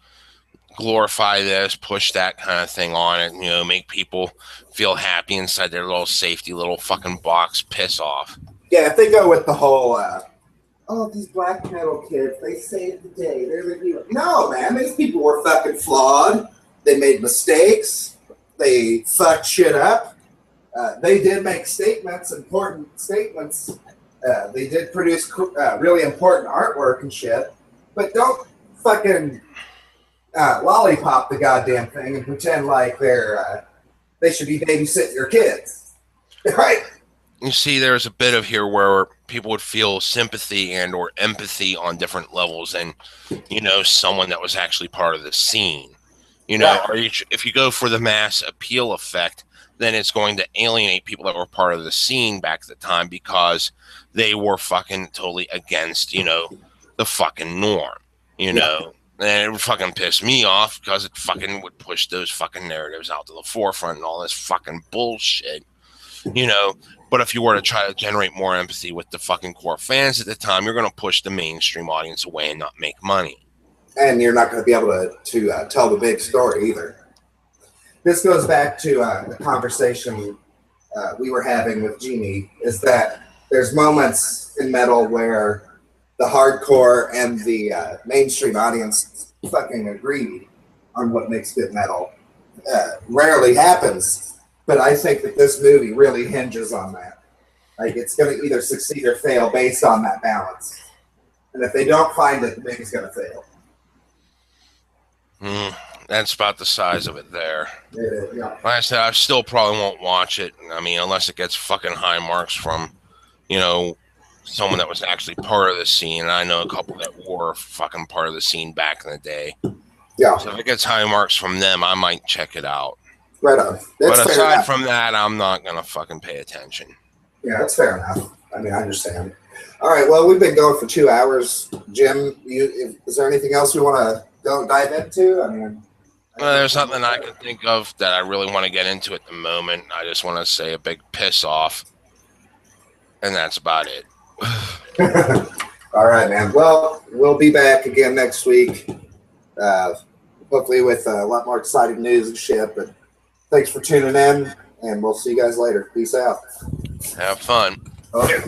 glorify this, push that kind of thing on it, make people feel happy inside their little safety little fucking box, piss off. Yeah, if they go with the whole, these black metal kids, they saved the day. They're the hero. No, man, these people were fucking flawed. They made mistakes. They fucked shit up. They did make statements, important statements. They did produce really important artwork and shit. But don't fucking lollipop the goddamn thing and pretend like they should be babysitting your kids. Right? You see, there's a bit of here where people would feel sympathy and or empathy on different levels and, someone that was actually part of the scene. Or if you go for the mass appeal effect, then it's going to alienate people that were part of the scene back at the time because they were fucking totally against, the fucking norm, And it would fucking piss me off because it fucking would push those fucking narratives out to the forefront and all this fucking bullshit, But if you were to try to generate more empathy with the fucking core fans at the time, you're going to push the mainstream audience away and not make money. And you're not going to be able to tell the big story either. This goes back to the conversation we were having with Jeannie, is that there's moments in metal where the hardcore and the mainstream audience fucking agree on what makes good metal. Rarely happens, but I think that this movie really hinges on that. Like, it's going to either succeed or fail based on that balance. And if they don't find it, the movie's going to fail. That's about the size of it there. Yeah. Like I said, I still probably won't watch it. I mean, unless it gets fucking high marks from, someone that was actually part of the scene. And I know a couple that were fucking part of the scene back in the day. Yeah. So if it gets high marks from them, I might check it out. Right on. But aside from that, I'm not going to fucking pay attention. Yeah, that's fair enough. I mean, I understand. All right, well, we've been going for 2 hours. Jim, is there anything else we want to dive into? I mean, there's nothing I can think of that I really want to get into at the moment. I just want to say a big piss off, and that's about it. All right, man. Well, we'll be back again next week, hopefully with a lot more exciting news and shit. But thanks for tuning in, and we'll see you guys later. Peace out. Have fun. Okay.